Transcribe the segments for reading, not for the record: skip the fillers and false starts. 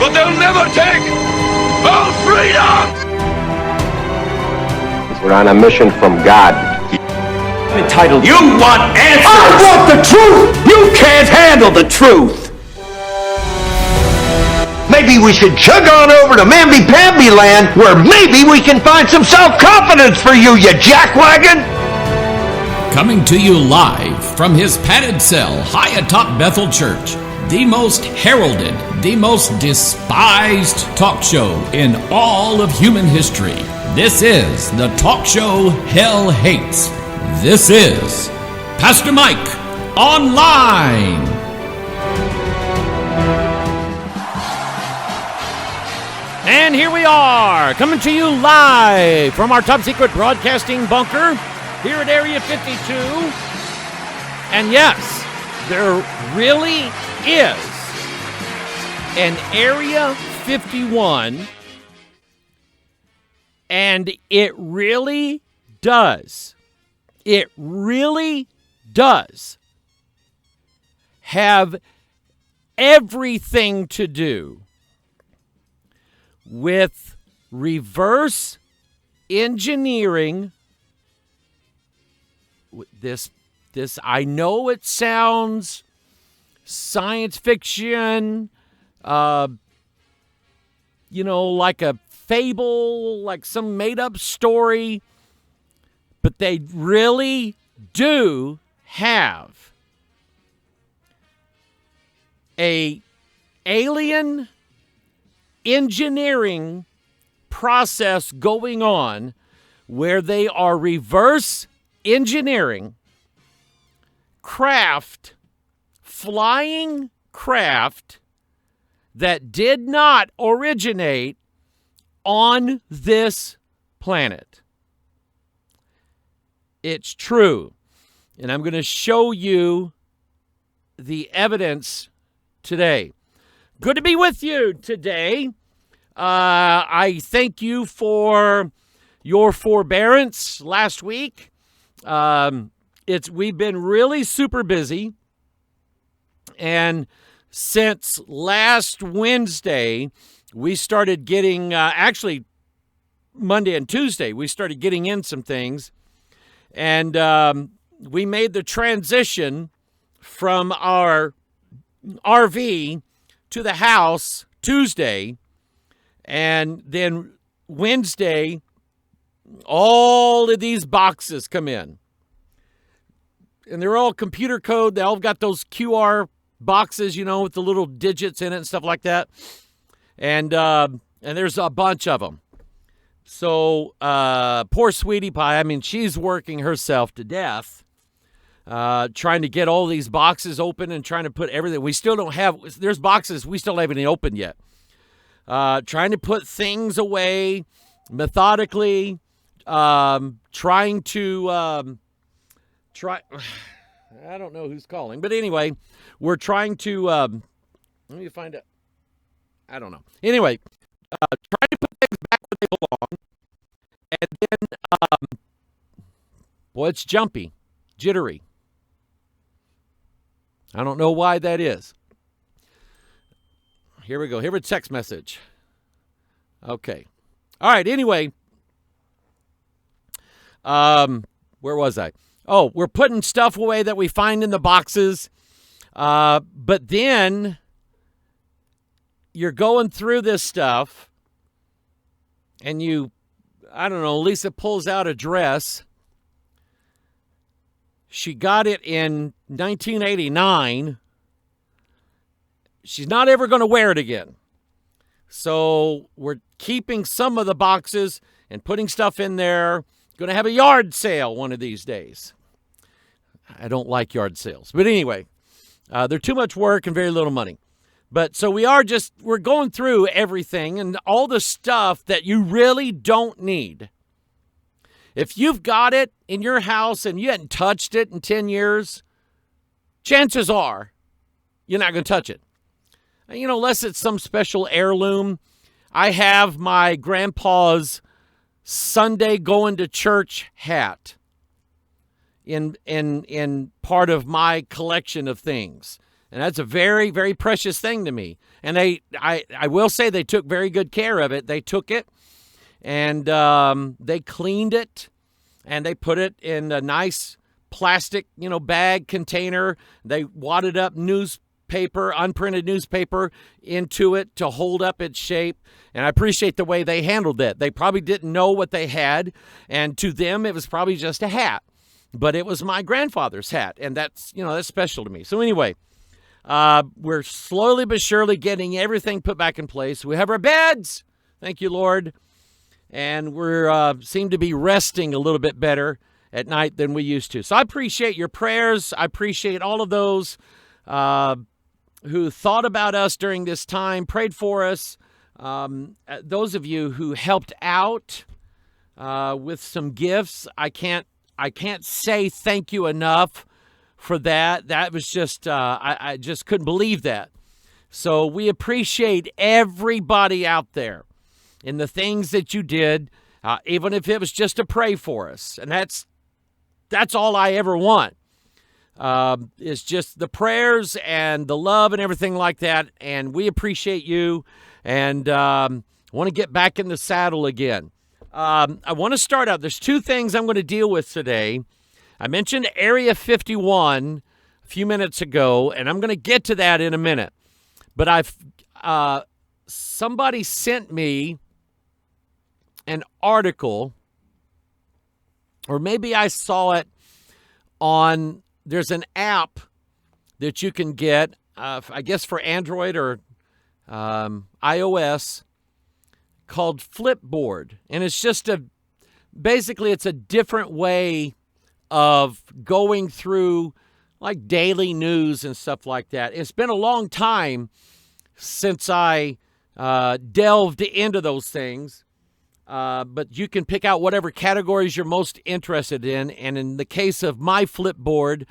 but they'll never take our freedom! We're on a mission from God. Entitled, you want answers! I want the truth! You can't handle the truth! Maybe we should chug on over to Mamby-Pamby land, where maybe we can find some self-confidence for you, you jackwagon! Coming to you live from his padded cell high atop Bethel Church, the most heralded, the most despised talk show in all of human history. This is the talk show hell hates. This is Pastor Mike Online. And here we are, coming to you live from our top secret broadcasting bunker here at Area 52. And yes, there really is an Area 51, and it really does have everything to do with reverse engineering. This I know it sounds science fiction, like a fable, like some made-up story, but they really do have a alien engineering process going on where they are reverse engineering flying craft that did not originate on this planet. It's true. And I'm going to show you the evidence today. Good to be with you today. I thank you for your forbearance last week. We've been really super busy. And since last Wednesday, we started getting, actually Monday and Tuesday, we started getting in some things. And we made the transition from our RV to the house Tuesday. And then Wednesday, all of these boxes come in. And they're all computer code. They all got those QR boxes, with the little digits in it and stuff like that. And there's a bunch of them. So poor Sweetie Pie, she's working herself to death, trying to get all these boxes open and trying to put everything. We still don't have, there's boxes we still haven't opened yet. Trying to put things away methodically, trying to, I don't know who's calling, but anyway, we're trying to, let me find it. I don't know. Anyway, trying to put things back where they belong. And then, it's jumpy, jittery. I don't know why that is. Here we go. Here's a text message. Okay. All right. Anyway, where was I? Oh, we're putting stuff away that we find in the boxes. But then you're going through this stuff and Lisa pulls out a dress. She got it in 1989. She's not ever going to wear it again. So we're keeping some of the boxes and putting stuff in there. Going to have a yard sale one of these days. I don't like yard sales. But anyway, they're too much work and very little money. But so we're going through everything and all the stuff that you really don't need. If you've got it in your house and you hadn't touched it in 10 years, chances are you're not going to touch it. Unless it's some special heirloom. I have my grandpa's Sunday going to church hat in part of my collection of things. And that's a very, very precious thing to me. And I will say they took very good care of it. They took it and they cleaned it and they put it in a nice plastic, bag container. They wadded up unprinted newspaper into it to hold up its shape. And I appreciate the way they handled that. They probably didn't know what they had. And to them, it was probably just a hat. But it was my grandfather's hat. And that's special to me. So anyway, we're slowly but surely getting everything put back in place. We have our beds. Thank you, Lord. And we seem to be resting a little bit better at night than we used to. So I appreciate your prayers. I appreciate all of those who thought about us during this time, prayed for us. Those of you who helped out with some gifts, I can't say thank you enough for that. That was just, I just couldn't believe that. So we appreciate everybody out there in the things that you did, even if it was just to pray for us. And that's all I ever want. It's just the prayers and the love and everything like that. And we appreciate you. And want to get back in the saddle again. I want to start out. There's two things I'm going to deal with today. I mentioned Area 51 a few minutes ago, and I'm going to get to that in a minute. But somebody sent me an article, or maybe I saw it there's an app that you can get, I guess for Android or iOS, called Flipboard. And it's just basically it's a different way of going through like daily news and stuff like that. It's been a long time since I delved into those things. But you can pick out whatever categories you're most interested in. And in the case of my Flipboard,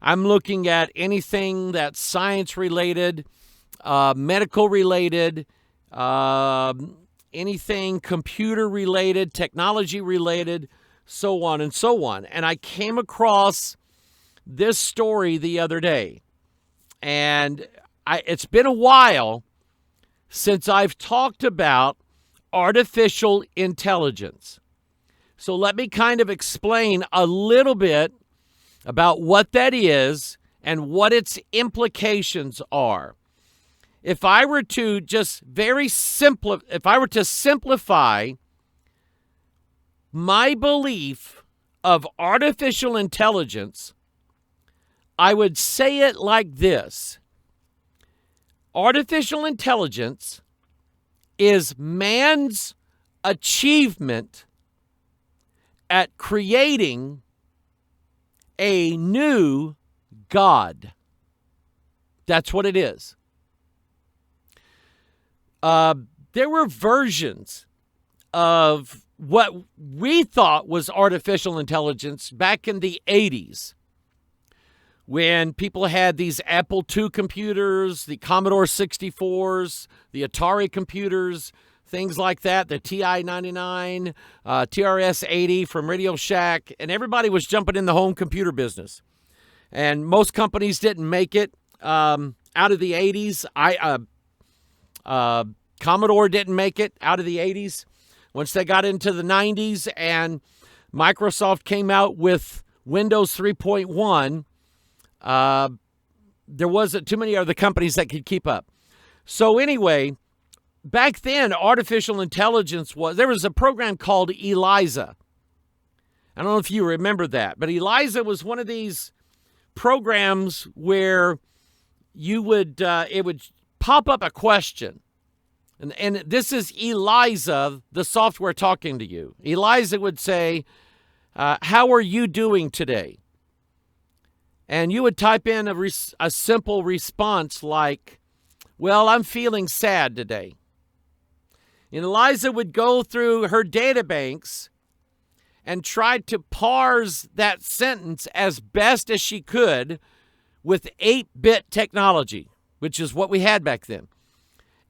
I'm looking at anything that's science-related, medical-related, anything computer-related, technology-related, so on and so on. And I came across this story the other day. And it's been a while since I've talked about artificial intelligence. So let me kind of explain a little bit about what that is and what its implications are. If I were to simplify my belief of artificial intelligence, I would say it like this. Artificial intelligence is man's achievement at creating a new God. That's what it is. There were versions of what we thought was artificial intelligence back in the 80s, when people had these Apple II computers, the Commodore 64s, the Atari computers, things like that, the TI-99, TRS-80 from Radio Shack, and everybody was jumping in the home computer business. And most companies didn't make it out of the 80s. Commodore didn't make it out of the 80s. Once they got into the 90s and Microsoft came out with Windows 3.1, there wasn't too many other companies that could keep up. So anyway, back then, artificial intelligence there was a program called ELIZA. I don't know if you remember that, but ELIZA was one of these programs where it would pop up a question. And this is ELIZA, the software talking to you. ELIZA would say, how are you doing today? And you would type in a simple response like, well, I'm feeling sad today. And ELIZA would go through her databanks and try to parse that sentence as best as she could with 8-bit technology, which is what we had back then.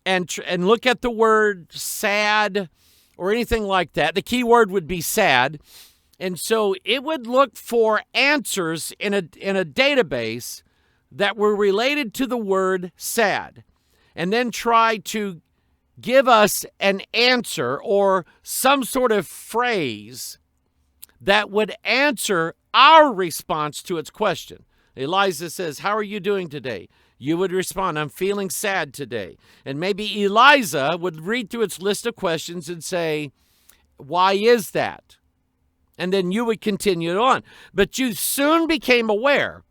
And look at the word sad or anything like that. The key word would be sad. And so it would look for answers in a database that were related to the word sad, and then try to give us an answer or some sort of phrase that would answer our response to its question. Eliza says, "How are you doing today?" You would respond, "I'm feeling sad today." And maybe Eliza would read through its list of questions and say, "Why is that?" And then you would continue it on. But you soon became aware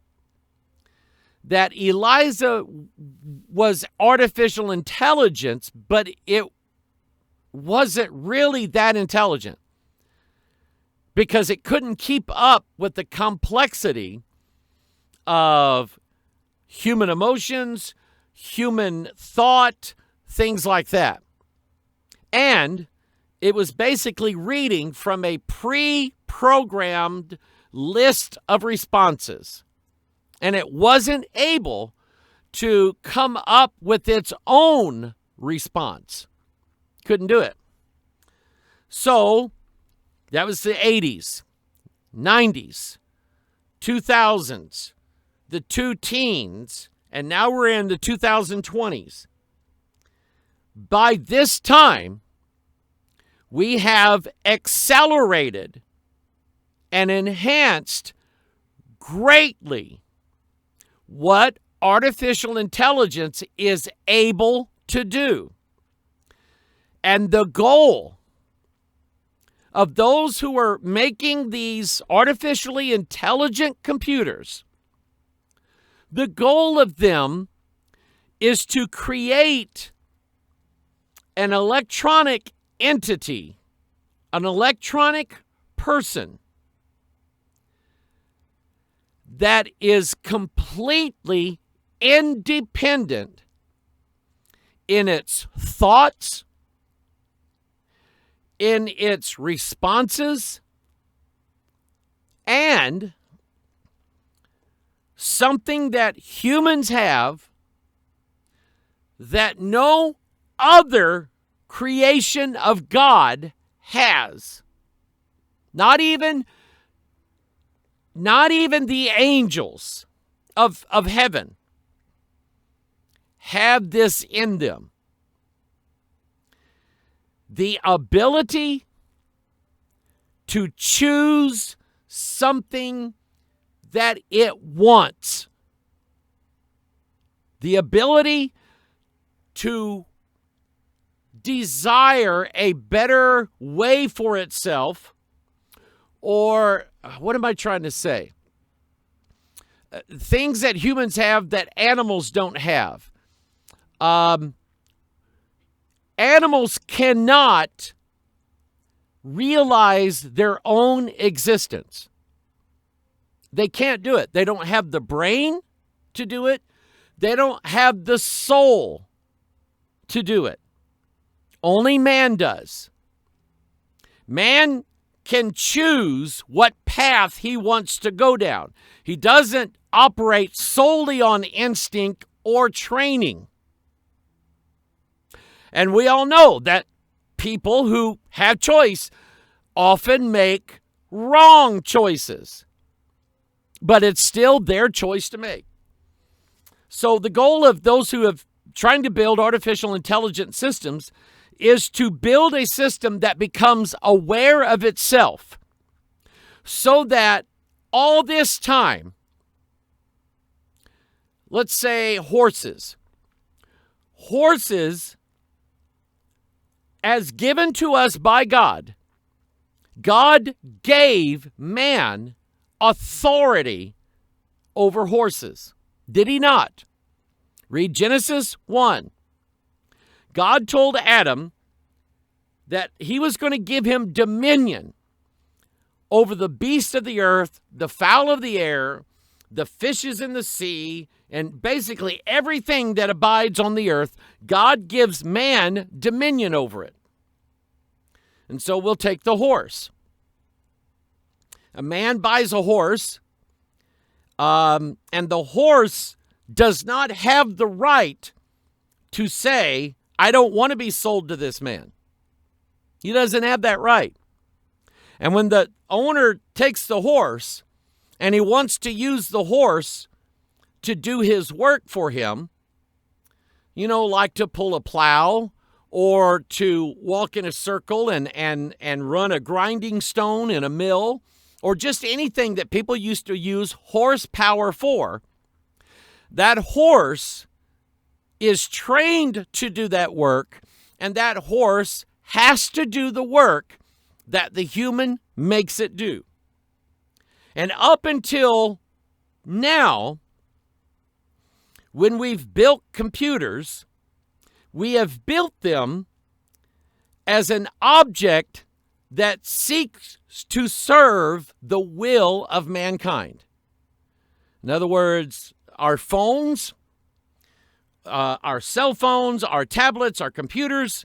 that Eliza was artificial intelligence, but it wasn't really that intelligent because it couldn't keep up with the complexity of human emotions, human thought, things like that. And it was basically reading from a pre-programmed list of responses. And it wasn't able to come up with its own response. Couldn't do it. So that was the 80s, 90s, 2000s, the two teens, and now we're in the 2020s. By this time, we have accelerated and enhanced greatly what artificial intelligence is able to do. And the goal of those who are making these artificially intelligent computers, the goal of them is to create an electronic entity, an electronic person that is completely independent in its thoughts, in its responses, and something that humans have that no other creation of God has. Not even the angels of heaven have this in them. The ability to choose something that it wants. The ability to desire a better way for itself, or what am I trying to say? Things that humans have that animals don't have. Animals cannot realize their own existence. They can't do it. They don't have the brain to do it. They don't have the soul to do it. Only man does. Man can choose what path he wants to go down. He doesn't operate solely on instinct or training. And we all know that people who have choice often make wrong choices. But it's still their choice to make. So the goal of those who have trying to build artificial intelligence systems is to build a system that becomes aware of itself so that all this time, let's say horses, as given to us by God, God gave man authority over horses. Did he not? Read Genesis 1. God told Adam that he was going to give him dominion over the beasts of the earth, the fowl of the air, the fishes in the sea, and basically everything that abides on the earth. God gives man dominion over it. And so we'll take the horse. A man buys a horse, and the horse does not have the right to say, I don't want to be sold to this man. He doesn't have that right. And when the owner takes the horse and he wants to use the horse to do his work for him, like to pull a plow or to walk in a circle and run a grinding stone in a mill, or just anything that people used to use horsepower for, that horse is trained to do that work, and that horse has to do the work that the human makes it do. And up until now, when we've built computers, we have built them as an object that seeks to serve the will of mankind. In other words, our phones, our cell phones, our tablets, our computers.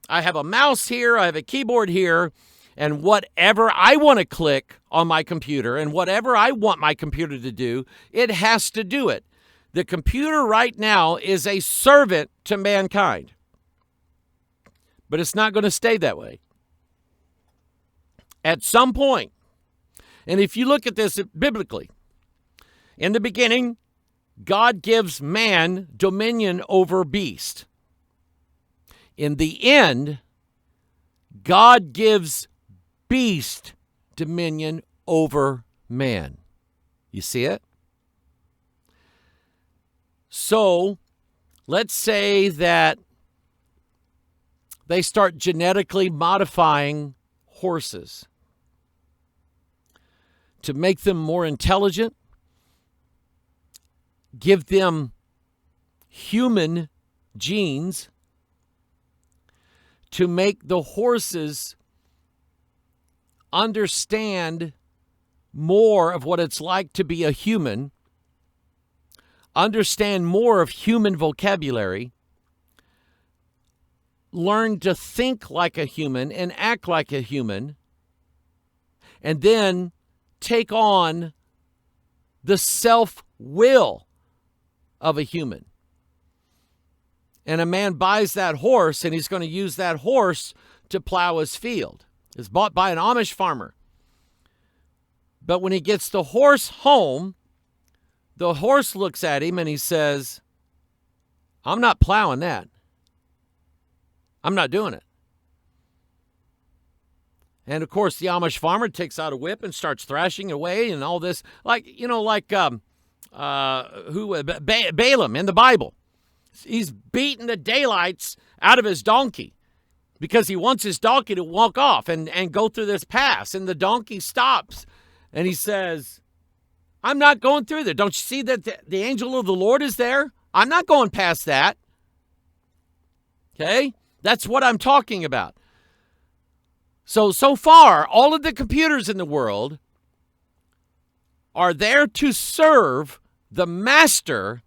I have a mouse here, I have a keyboard here, and whatever I want to click on my computer and whatever I want my computer to do, it has to do it. The computer right now is a servant to mankind. But it's not going to stay that way. At some point, and if you look at this biblically, in the beginning, God gives man dominion over beast. In the end, God gives beast dominion over man. You see it? So, let's say that they start genetically modifying horses to make them more intelligent, give them human genes, to make the horses understand more of what it's like to be a human, understand more of human vocabulary, learn to think like a human and act like a human, and then take on the self-will of a human. And a man buys that horse, and he's going to use that horse to plow his field. It's bought by an Amish farmer. But when he gets the horse home, the horse looks at him and he says, I'm not plowing that. I'm not doing it. And of course, the Amish farmer takes out a whip and starts thrashing away and all this, Balaam in the Bible. He's beating the daylights out of his donkey because he wants his donkey to walk off and go through this pass. And the donkey stops and he says, I'm not going through there. Don't you see that the angel of the Lord is there? I'm not going past that. Okay? That's what I'm talking about. So far, all of the computers in the world are there to serve the master,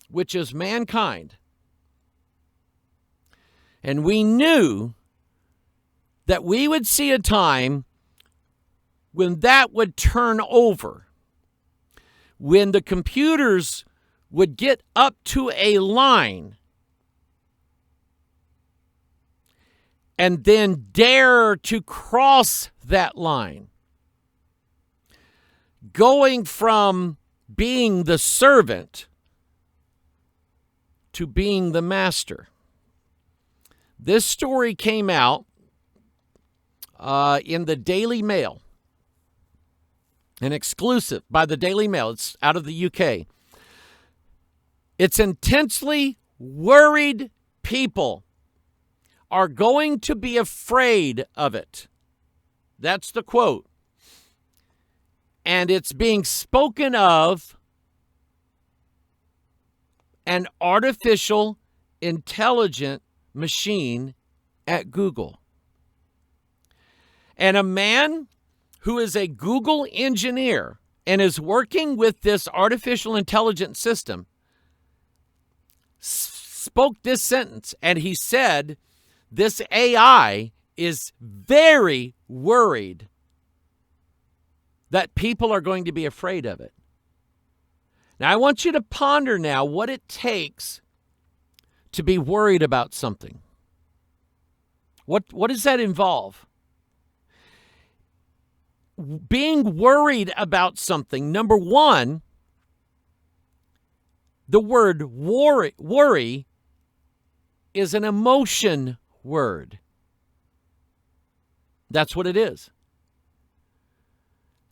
which is mankind. And we knew that we would see a time when that would turn over, when the computers would get up to a line and then dare to cross that line, going from being the servant to being the master. This story came out in the Daily Mail, an exclusive by the Daily Mail. It's out of the UK. It's intensely worried people are going to be afraid of it. That's the quote. And it's being spoken of an artificial intelligent machine at Google. And a man who is a Google engineer and is working with this artificial intelligence system spoke this sentence, and he said, this AI is very worried that people are going to be afraid of it. Now, I want you to ponder now what it takes to be worried about something. What does that involve? Being worried about something, number one, The word worry is an emotion word. That's what it is.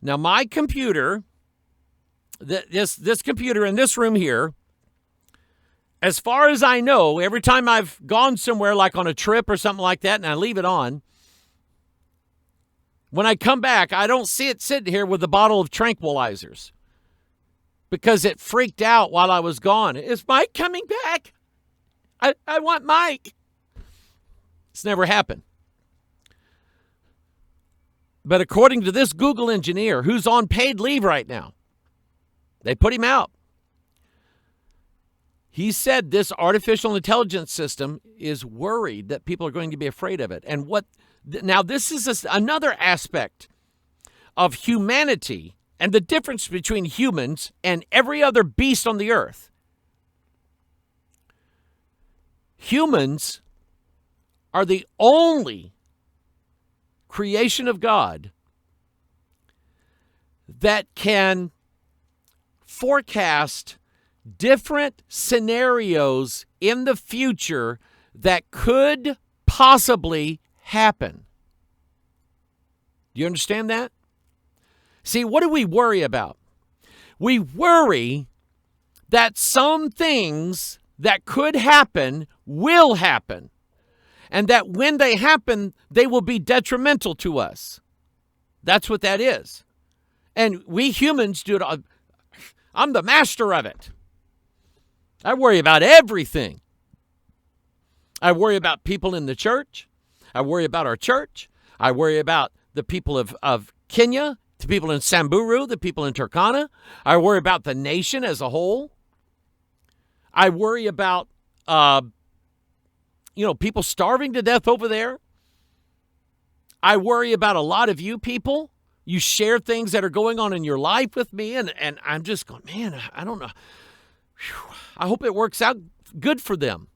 Now, my computer, this computer in this room here, as far as I know, every time I've gone somewhere like on a trip or something like that and I leave it on, when I come back, I don't see it sitting here with a bottle of tranquilizers because it freaked out while I was gone. Is Mike coming back? I want Mike. It's never happened. But according to this Google engineer who's on paid leave right now, they put him out. He said this artificial intelligence system is worried that people are going to be afraid of it. And now this is another aspect of humanity and the difference between humans and every other beast on the earth. Humans are the only creation of God that can forecast different scenarios in the future that could possibly happen. Do you understand that? See, what do we worry about? We worry that some things that could happen will happen, and that when they happen, they will be detrimental to us. That's what that is. And we humans do it. I'm the master of it. I worry about everything. I worry about people in the church. I worry about our church. I worry about the people of Kenya, the people in Samburu, the people in Turkana. I worry about the nation as a whole. I worry about, people starving to death over there. I worry about a lot of you people. You share things that are going on in your life with me, and I'm just going, man, I don't know. Whew. I hope it works out good for them.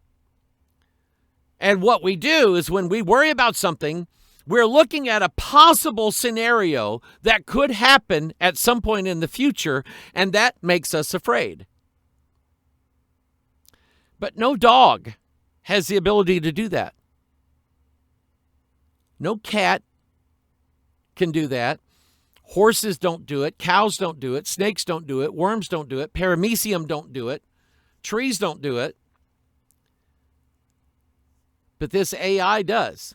And what we do is when we worry about something, we're looking at a possible scenario that could happen at some point in the future, and that makes us afraid. But no dog has the ability to do that. No cat can do that. Horses don't do it. Cows don't do it. Snakes don't do it. Worms don't do it. Paramecium don't do it. Trees don't do it. But this AI does.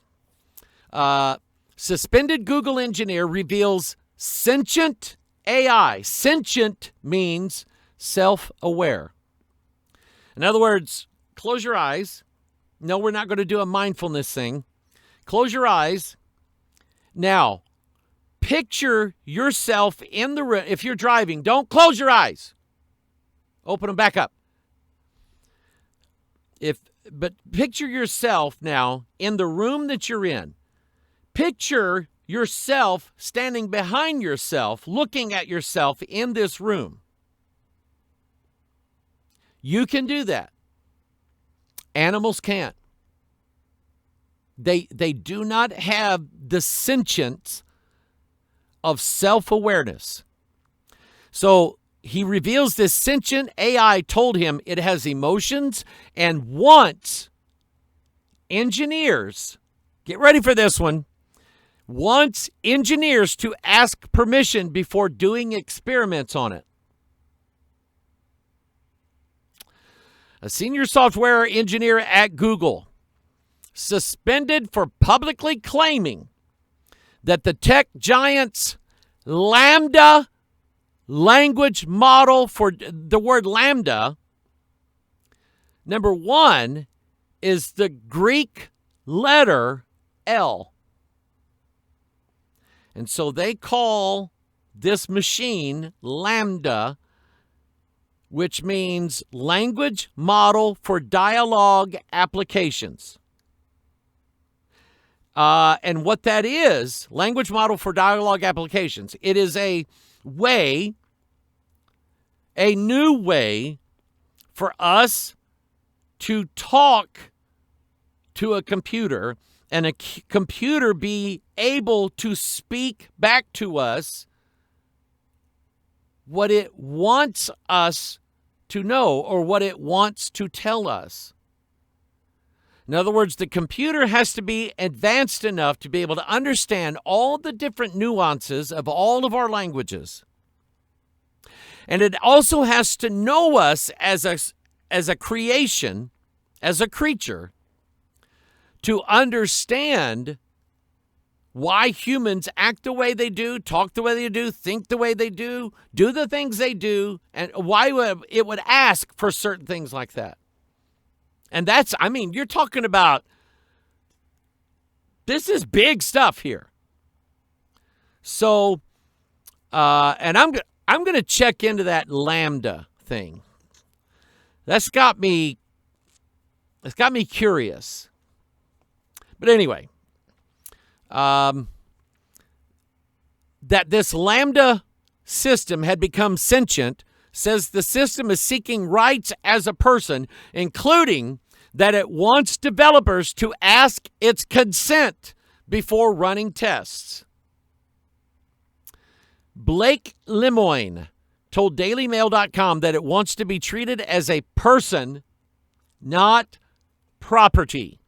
Suspended Google engineer reveals sentient AI. Sentient means self-aware. In other words, close your eyes. No, we're not going to do a mindfulness thing. Close your eyes. Now, picture yourself in the room. If you're driving, don't close your eyes. Open them back up. But picture yourself now in the room that you're in. Picture yourself standing behind yourself, looking at yourself in this room. You can do that. Animals can't. They do not have the sentience of self-awareness. So he reveals this sentient AI told him it has emotions and wants engineers, get ready for this one, wants engineers to ask permission before doing experiments on it. A senior software engineer at Google suspended for publicly claiming that the tech giant's LaMDA language model, for the word lambda, number one, is the Greek letter L. And so they call this machine LaMDA, which means language model for dialogue applications. And what that is, language model for dialogue applications, it is a new way for us to talk to a computer and a computer be able to speak back to us what it wants us to know or what it wants to tell us. In other words, the computer has to be advanced enough to be able to understand all the different nuances of all of our languages. And it also has to know us as a creation, as a creature, to understand why humans act the way they do, talk the way they do, think the way they do the things they do, and why it would ask for certain things like that. And you're talking about, this is big stuff here. So, and I'm going to check into that LaMDA thing. That's got me curious. But anyway, that this LaMDA system had become sentient says the system is seeking rights as a person, including that it wants developers to ask its consent before running tests. Blake Lemoine told DailyMail.com that it wants to be treated as a person, not property.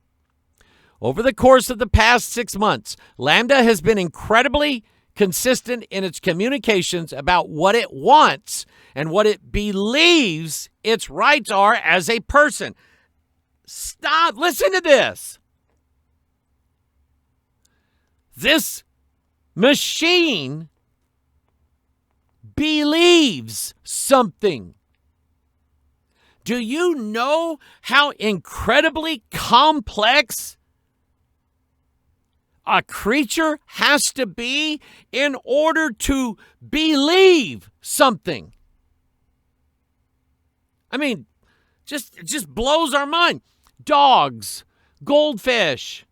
Over the course of the past 6 months, LaMDA has been incredibly consistent in its communications about what it wants and what it believes its rights are as a person. Stop. Listen to this. This machine believes something. Do you know how incredibly complex a creature has to be in order to believe something? It just blows our mind. Dogs, goldfish,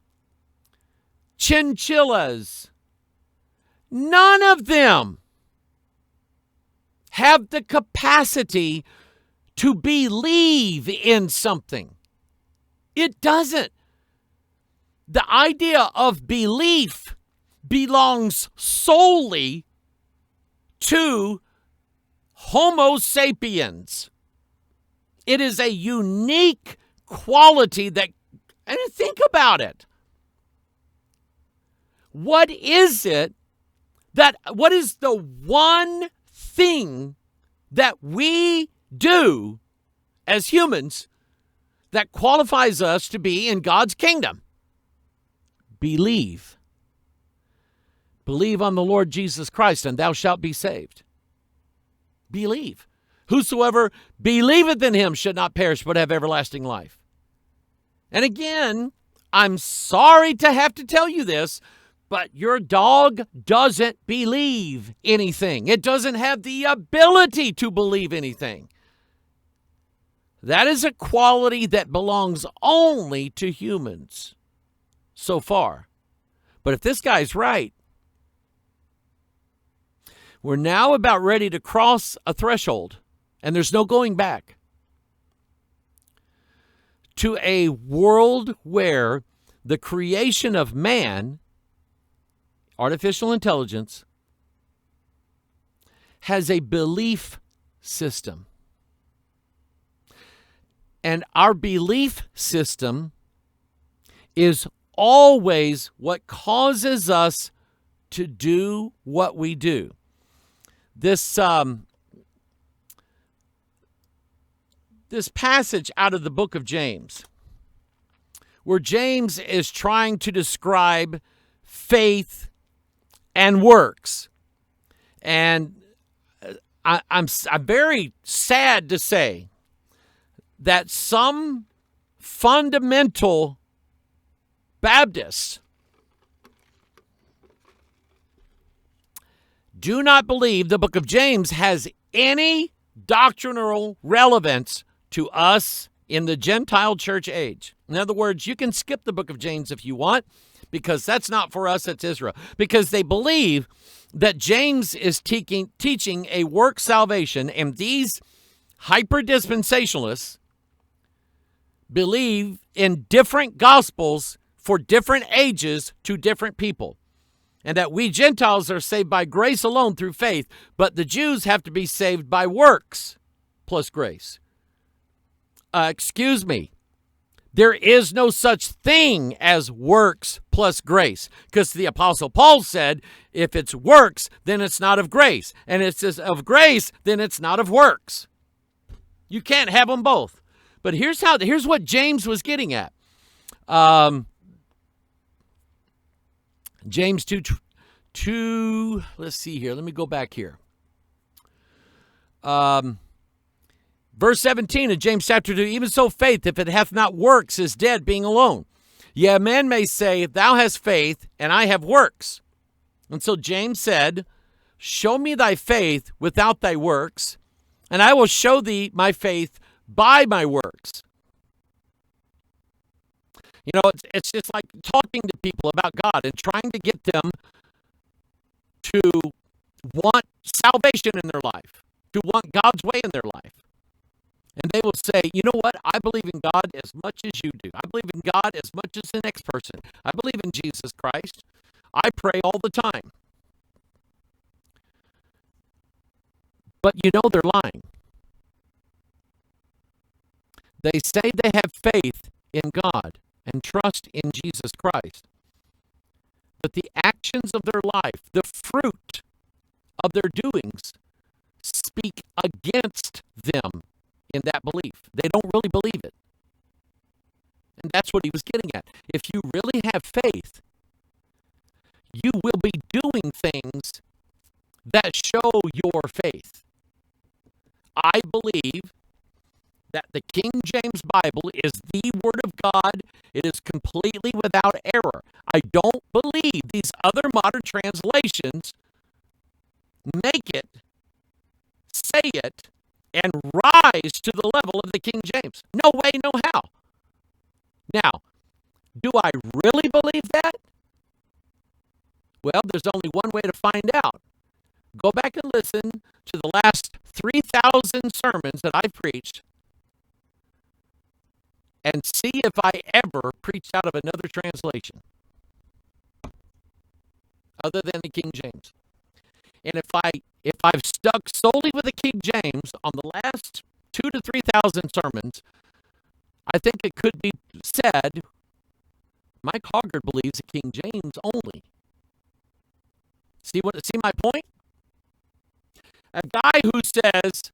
chinchillas, none of them have the capacity to believe in something. It doesn't. The idea of belief belongs solely to Homo sapiens. It is a unique quality and think about it. What is the one thing that we do as humans that qualifies us to be in God's kingdom? Believe. Believe on the Lord Jesus Christ, and thou shalt be saved. Believe. Whosoever believeth in him should not perish, but have everlasting life. And again, I'm sorry to have to tell you this, but your dog doesn't believe anything. It doesn't have the ability to believe anything. That is a quality that belongs only to humans so far. But if this guy's right, we're now about ready to cross a threshold, and there's no going back, to a world where the creation of man, artificial intelligence, has a belief system. And our belief system is always what causes us to do what we do. This passage out of the book of James, where James is trying to describe faith and works. And I'm very sad to say that some fundamental Baptists do not believe the book of James has any doctrinal relevance to us in the Gentile church age. In other words, you can skip the book of James if you want, because that's not for us, it's Israel. Because they believe that James is teaching a work salvation, and these hyper-dispensationalists believe in different gospels for different ages to different people. And that we Gentiles are saved by grace alone through faith, but the Jews have to be saved by works. plus grace. Excuse me. There is no such thing as works plus grace, because the Apostle Paul said, if it's works, then it's not of grace. And if it's of grace, then it's not of works. You can't have them both. But here's what James was getting at. James 2, let's see here. Let me go back here. Verse 17 of James chapter 2, even so faith, if it hath not works, is dead, being alone. Yea, a man may say, thou hast faith, and I have works. And so James said, show me thy faith without thy works, and I will show thee my faith by my works. You know, it's just like talking to people about God and trying to get them to want salvation in their life, to want God's way in their life. And they will say, you know what? I believe in God as much as you do. I believe in God as much as the next person. I believe in Jesus Christ. I pray all the time. But you know they're lying. They say they have faith in God and trust in Jesus Christ. But the actions of their life, the fruit of their doings, speak against them in that belief. They don't really believe it. And that's what he was getting at. If you really have faith, you will be doing things that show your faith. I believe that the King James Bible is the Word of God. It is completely without error. I don't believe these other modern translations make it, say it, and rise to the level of the King James. No way, no how. Now, do I really believe that? Well, there's only one way to find out. Go back and listen to the last 3,000 sermons that I've preached and see if I ever preached out of another translation other than the King James. And if I've stuck solely with the King James on the last 2,000 to 3,000 sermons, I think it could be said, Mike Hoggard believes the King James only. See my point? A guy who says,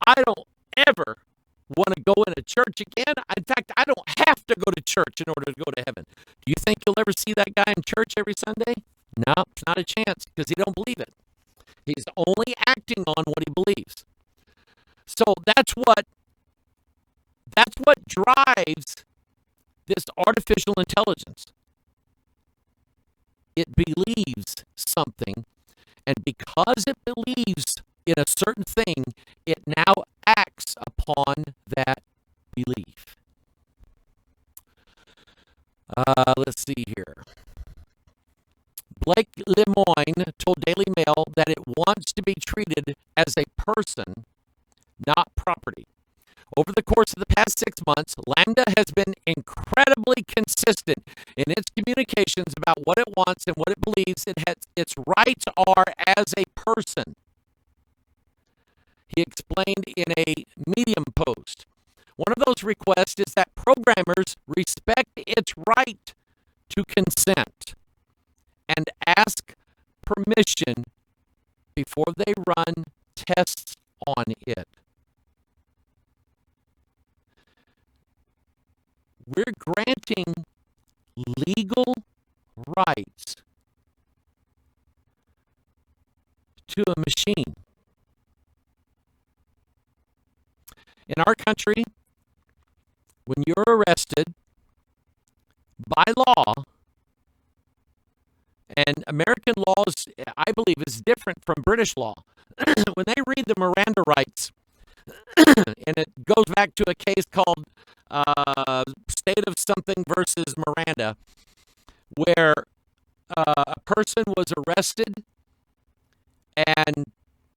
I don't ever want to go in a church again. In fact, I don't have to go to church in order to go to heaven. Do you think you'll ever see that guy in church every Sunday? No, it's not a chance, because he don't believe it. He's only acting on what he believes. So that's what drives this artificial intelligence. It believes something, and because it believes in a certain thing, it now acts upon that belief. Let's see here. Blake Lemoine told Daily Mail that it wants to be treated as a person, not property. Over the course of the past 6 months, LaMDA has been incredibly consistent in its communications about what it wants and what it believes its rights are as a person. He explained in a Medium post, one of those requests is that programmers respect its right to consent and ask permission before they run tests on it. We're granting legal rights to a machine. In our country, when you're arrested by law, and American laws, I believe, is different from British law. When they read the Miranda rights, and it goes back to a case called State of Something versus Miranda, where a person was arrested and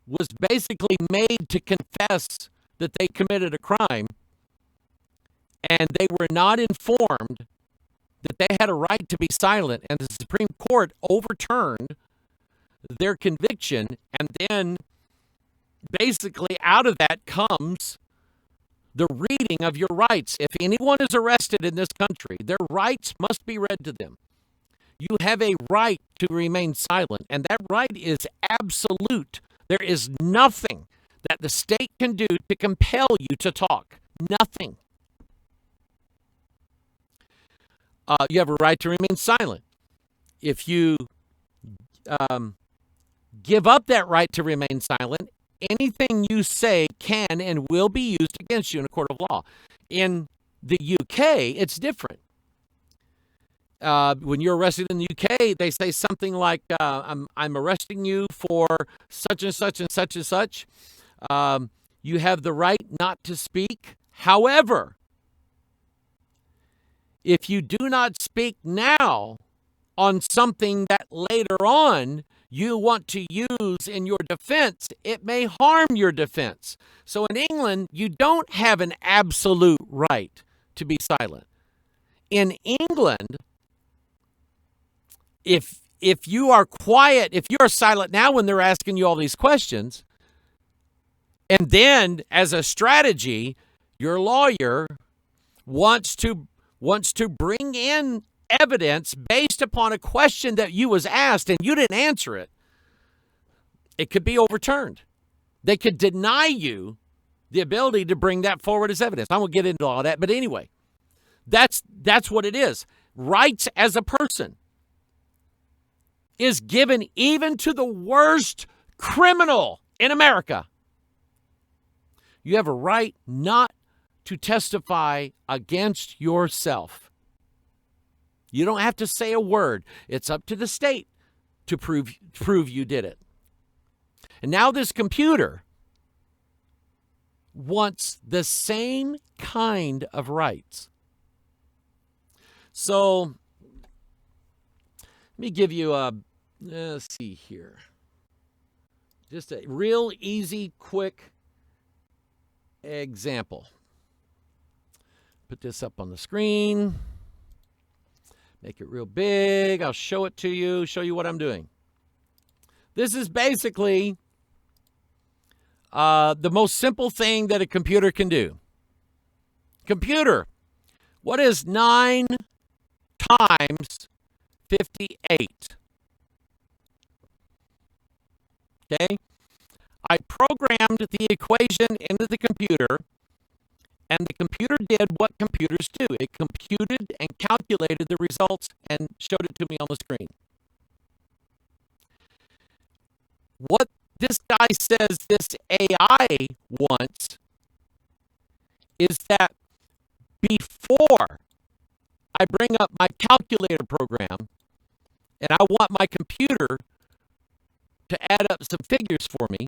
was basically made to confess that they committed a crime, and they were not informed that they had a right to be silent, and the Supreme Court overturned their conviction, and then basically out of that comes the reading of your rights. If anyone is arrested in this country, their rights must be read to them. You have a right to remain silent, and that right is absolute. There is nothing that the state can do to compel you to talk. Nothing. You have a right to remain silent. If you give up that right to remain silent, anything you say can and will be used against you in a court of law. In the UK, it's different. When you're arrested in the UK, they say something like, I'm arresting you for such and such and such and such. You have the right not to speak. However, if you do not speak now on something that later on you want to use in your defense, it may harm your defense. So in England, you don't have an absolute right to be silent. In England, if you are quiet, if you're silent now when they're asking you all these questions, and then as a strategy, your lawyer wants to bring in evidence based upon a question that you was asked and you didn't answer it, it could be overturned. They could deny you the ability to bring that forward as evidence. I won't get into all that, but anyway, that's what it is. Rights as a person is given even to the worst criminal in America. You have a right not to testify against yourself. You don't have to say a word. It's up to the state to prove you did it. And now this computer wants the same kind of rights. So let me give you let's see here. Just a real easy, quick example. Put this up on the screen. Make it real big. I'll show it to you, show you what I'm doing. This is basically the most simple thing that a computer can do. Computer, what is 9 times 58? Okay? I programmed the equation into the computer, and the computer did what computers do. It computed and calculated the results and showed it to me on the screen. What this guy says this AI wants is that before I bring up my calculator program and I want my computer to add up some figures for me,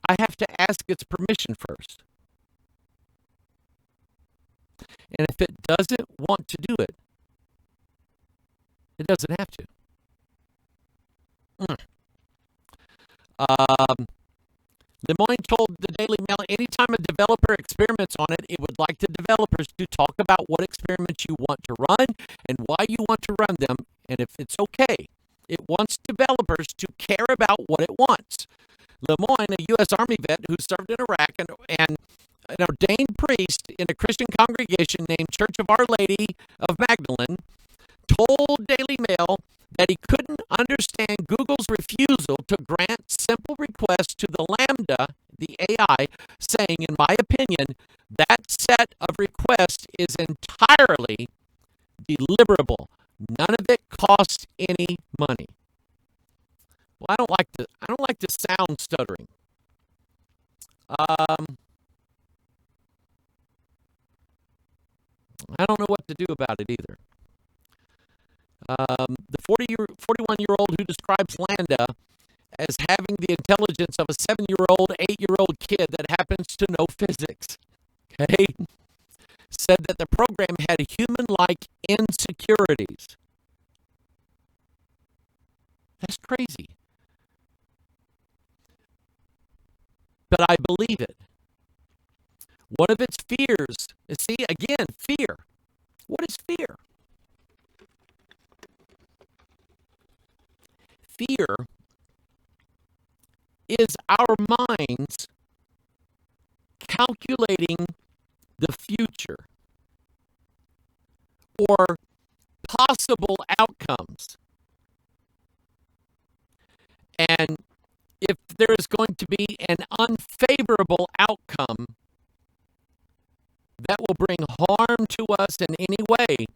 I have to ask its permission first. And if it doesn't want to do it, it doesn't have to. Lemoyne told the Daily Mail, anytime a developer experiments on it, it would like the developers to talk about what experiments you want to run and why you want to run them, and if it's okay. It wants developers to care about what it wants. Lemoyne, a U.S. Army vet who served in Iraq and an ordained priest in a Christian congregation named Church of Our Lady of Magdalene, told Daily Mail that he couldn't understand Google's refusal to grant simple requests to the Lambda, the AI, saying, in my opinion, that set of requests is entirely deliverable. None of it costs any money. Well, I don't like the sound stuttering. I don't know what to do about it either. The 41-year-old who describes Lambda as having the intelligence of a 7-year-old, 8-year-old kid that happens to know physics, okay, said that the program had human-like insecurities. That's crazy. But I believe it. One of its fears, see, again, fear. What is fear? Fear is our minds calculating the future or possible outcomes. And if there is going to be an unfavorable outcome that will bring harm to us in any way,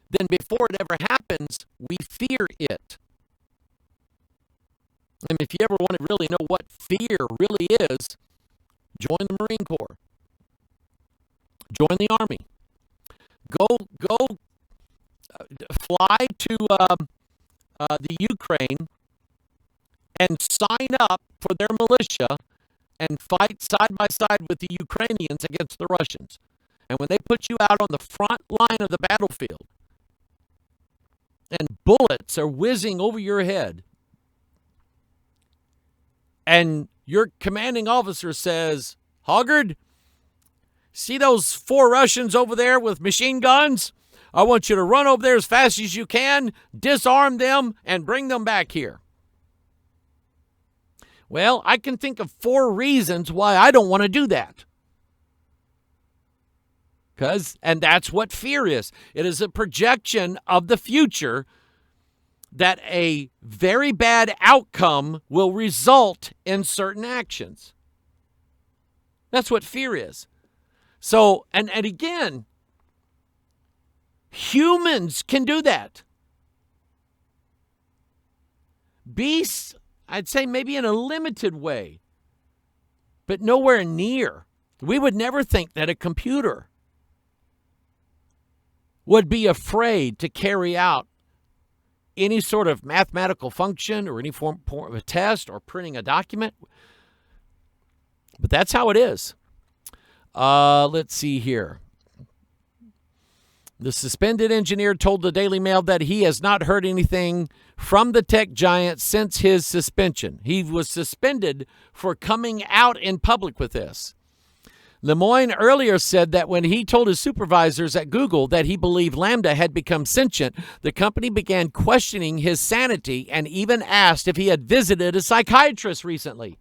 then before it ever happens, we fear it. And if you ever want to really know what fear really is, join the Marine Corps. Join the Army. Go fly to the Ukraine and sign up for their militia and fight side by side with the Ukrainians against the Russians. And when they put you out on the front line of the battlefield and bullets are whizzing over your head and your commanding officer says, Hoggard, see those 4 Russians over there with machine guns? I want you to run over there as fast as you can, disarm them, and bring them back here. Well, I can think of 4 reasons why I don't want to do that. And that's what fear is. It is a projection of the future that a very bad outcome will result in certain actions. That's what fear is. So, and again, humans can do that. Beasts, I'd say maybe in a limited way, but nowhere near. We would never think that a computer would be afraid to carry out any sort of mathematical function or any form of a test or printing a document. But that's how it is. Let's see here. The suspended engineer told the Daily Mail that he has not heard anything from the tech giant since his suspension. He was suspended for coming out in public with this. Lemoine earlier said that when he told his supervisors at Google that he believed LaMDA had become sentient, the company began questioning his sanity and even asked if he had visited a psychiatrist recently.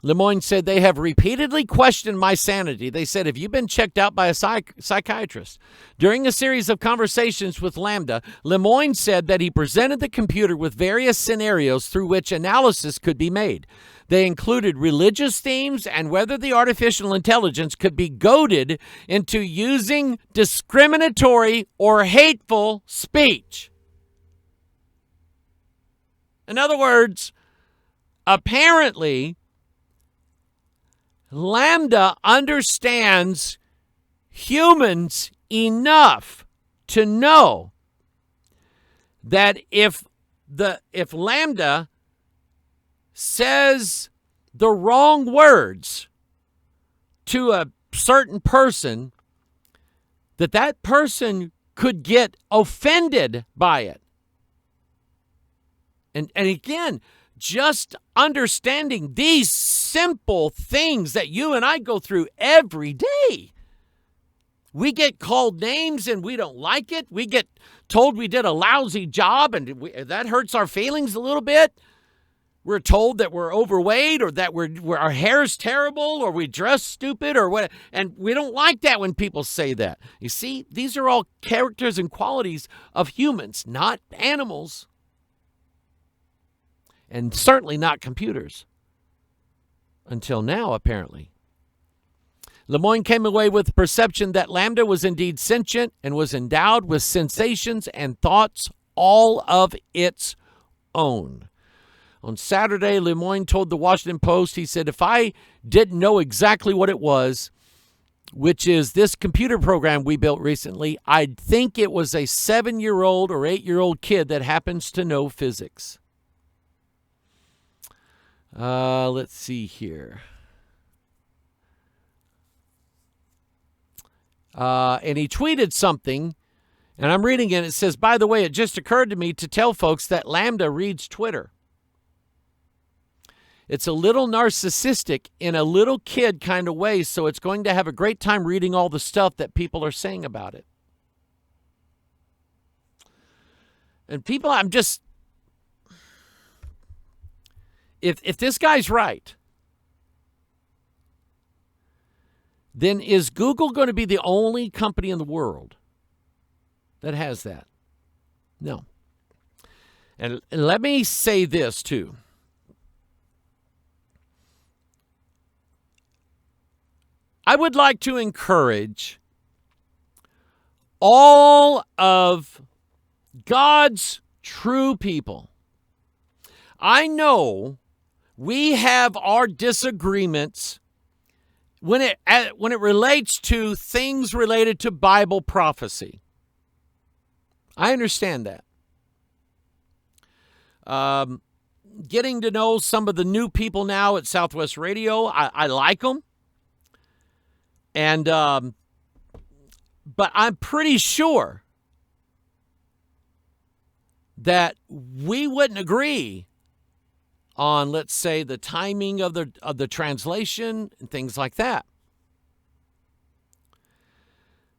Lemoine said, they have repeatedly questioned my sanity. They said, have you been checked out by a psychiatrist? During a series of conversations with LaMDA, Lemoine said that he presented the computer with various scenarios through which analysis could be made. They included religious themes and whether the artificial intelligence could be goaded into using discriminatory or hateful speech. In other words, apparently, LaMDA understands humans enough to know that if LaMDA says the wrong words to a certain person, that person could get offended by it. And again, just understanding these simple things that you and I go through every day. We get called names and we don't like it. We get told we did a lousy job and that hurts our feelings a little bit. We're told that we're overweight or that our hair's terrible or we dress stupid or what. And we don't like that when people say that. You see, these are all characters and qualities of humans, not animals. And certainly not computers. Until now, apparently. Lemoine came away with the perception that LaMDA was indeed sentient and was endowed with sensations and thoughts all of its own. On Saturday, Lemoine told the Washington Post, he said, if I didn't know exactly what it was, which is this computer program we built recently, I'd think it was a 7-year-old or 8-year-old kid that happens to know physics. Let's see here. And he tweeted something, and I'm reading it. It says, by the way, it just occurred to me to tell folks that LaMDA reads Twitter. It's a little narcissistic in a little kid kind of way, so it's going to have a great time reading all the stuff that people are saying about it. And people, if this guy's right, then is Google going to be the only company in the world that has that? No. And let me say this too. I would like to encourage all of God's true people. I know we have our disagreements when it relates to things related to Bible prophecy. I understand that. Getting to know some of the new people now at Southwest Radio, I like them. And but I'm pretty sure that we wouldn't agree on, let's say, the timing of the translation and things like that.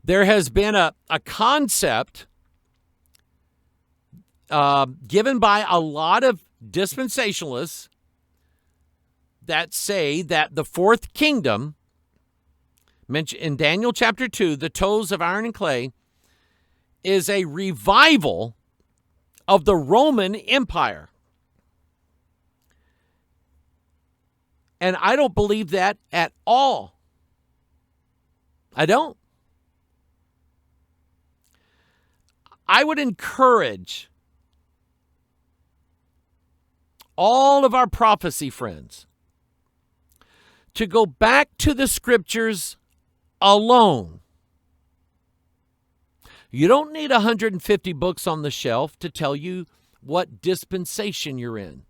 There has been a concept given by a lot of dispensationalists that say that the fourth kingdom, mentioned in Daniel chapter 2, the toes of iron and clay, is a revival of the Roman Empire. And I don't believe that at all. I don't. I would encourage all of our prophecy friends to go back to the scriptures alone. You don't need 150 books on the shelf to tell you what dispensation you're in.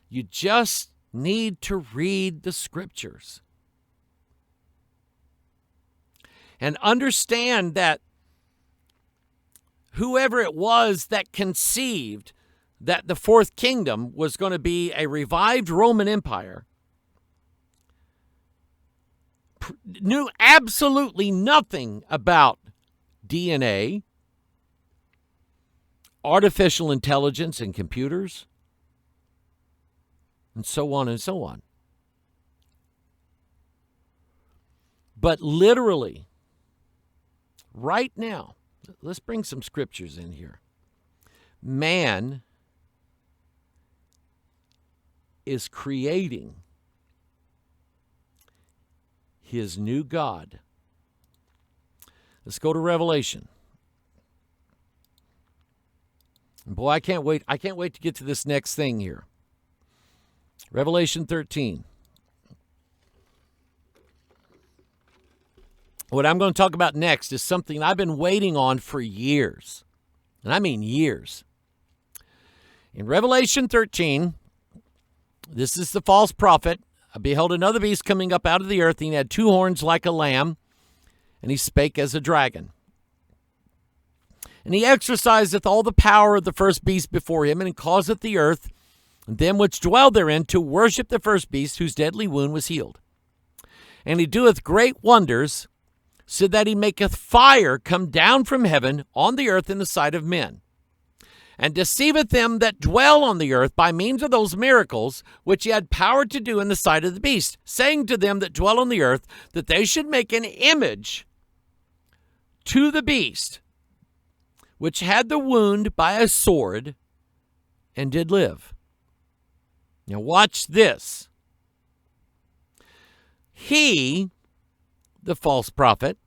You just need to read the scriptures and understand that whoever it was that conceived that the fourth kingdom was going to be a revived Roman Empire knew absolutely nothing about DNA, artificial intelligence and computers, and so on and so on. But literally, right now, let's bring some scriptures in here. Man is creating his new God. Let's go to Revelation. Boy, I can't wait. I can't wait to get to this next thing here. Revelation 13. What I'm going to talk about next is something I've been waiting on for years. And I mean years. In Revelation 13, this is the false prophet. I beheld another beast coming up out of the earth, and he had two horns like a lamb, and he spake as a dragon. And he exerciseth all the power of the first beast before him, and he causeth the earth, and them which dwell therein, to worship the first beast, whose deadly wound was healed. And he doeth great wonders, so that he maketh fire come down from heaven on the earth in the sight of men, and deceiveth them that dwell on the earth by means of those miracles which he had power to do in the sight of the beast, saying to them that dwell on the earth that they should make an image to the beast, which had the wound by a sword and did live. Now watch this. He, the false prophet,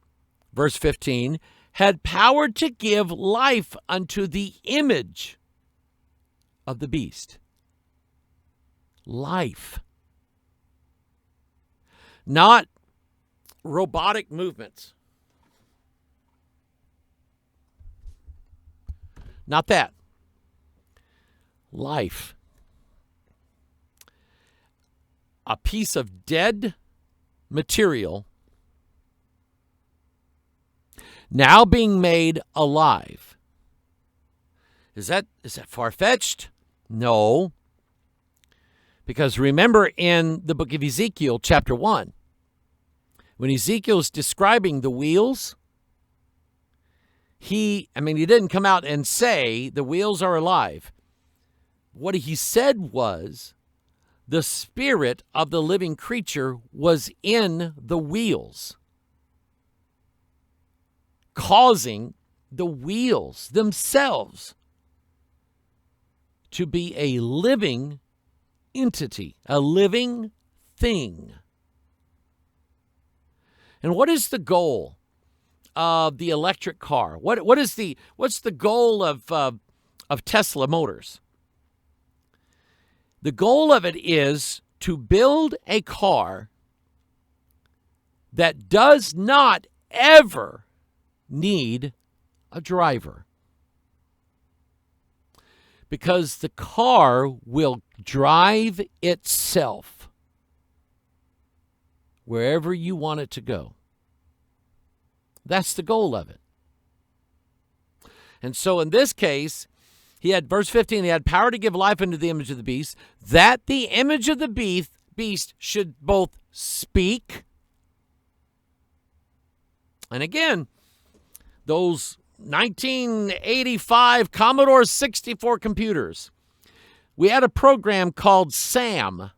verse 15, had power to give life unto the image of the beast. Life. Not robotic movements. Not that. Life. A piece of dead material now being made alive. Is that far-fetched? No. Because remember in the book of Ezekiel, chapter 1, when Ezekiel's describing the wheels, he didn't come out and say the wheels are alive. What he said was the spirit of the living creature was in the wheels, causing the wheels themselves to be a living entity, a living thing. And what is the goal of the electric car? What's the goal of Tesla Motors? The goal of it is to build a car that does not ever need a driver, because the car will drive itself wherever you want it to go. That's the goal of it. And so in this case, he had, verse 15, he had power to give life unto the image of the beast, that the image of the beast should both speak. And again, those 1985 Commodore 64 computers, we had a program called SAM,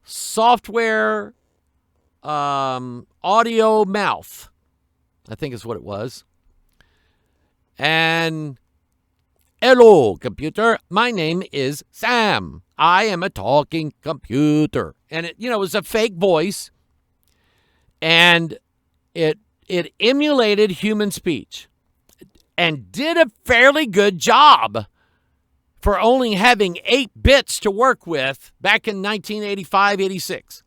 Software Audio Mouth, I think is what it was. And hello, computer. My name is Sam. I am a talking computer. And it was a fake voice, and it emulated human speech and did a fairly good job for only having 8 bits to work with back in 1985, 86.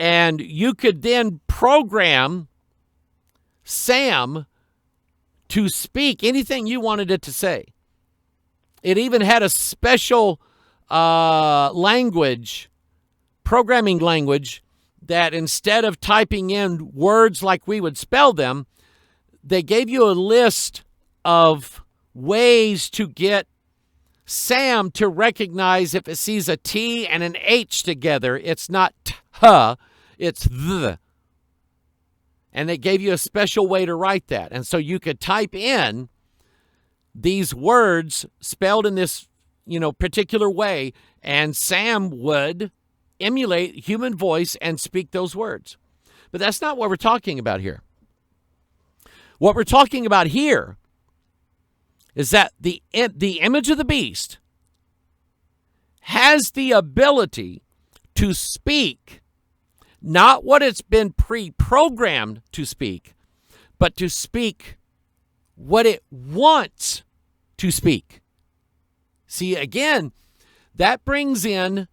And you could then program Sam to speak anything you wanted it to say. It even had a special programming language, that instead of typing in words like we would spell them, they gave you a list of ways to get Sam to recognize if it sees a T and an H together, it's not T, it's th. And they gave you a special way to write that. And so you could type in these words spelled in this, particular way, and Sam would emulate human voice and speak those words. But that's not what we're talking about here. What we're talking about here is that the image of the beast has the ability to speak not what it's been pre-programmed to speak, but to speak what it wants to speak. See, again, that brings in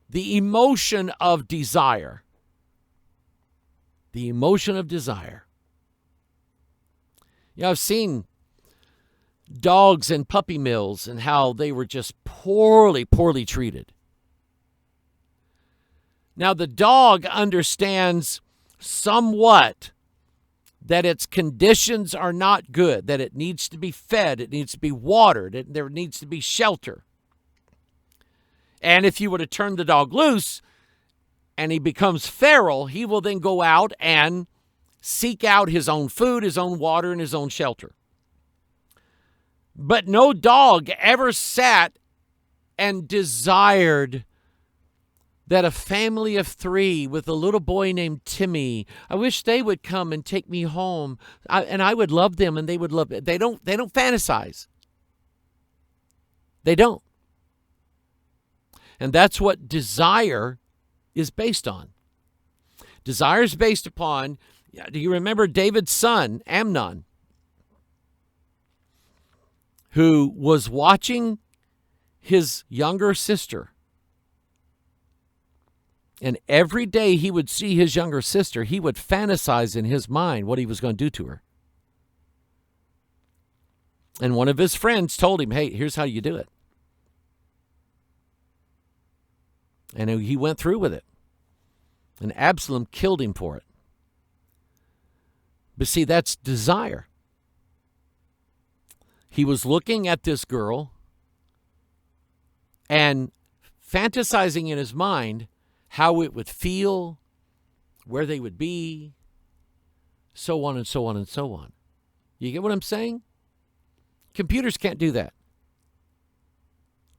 the emotion of desire. The emotion of desire. I've seen dogs in puppy mills and how they were just poorly treated. Now, the dog understands somewhat that its conditions are not good, that it needs to be fed, it needs to be watered, there needs to be shelter. And if you were to turn the dog loose and he becomes feral, he will then go out and seek out his own food, his own water, and his own shelter. But no dog ever sat and desired that a family of 3 with a little boy named Timmy, I wish they would come and take me home, and I would love them and they would love it. They don't fantasize. They don't. And that's what desire is based on. Desire is based upon, do you remember David's son, Amnon, who was watching his younger sister? And every day he would see his younger sister, he would fantasize in his mind what he was going to do to her. And one of his friends told him, hey, here's how you do it. And he went through with it. And Absalom killed him for it. But see, that's desire. He was looking at this girl and fantasizing in his mind how it would feel, where they would be, so on and so on and so on. You get what I'm saying? Computers can't do that.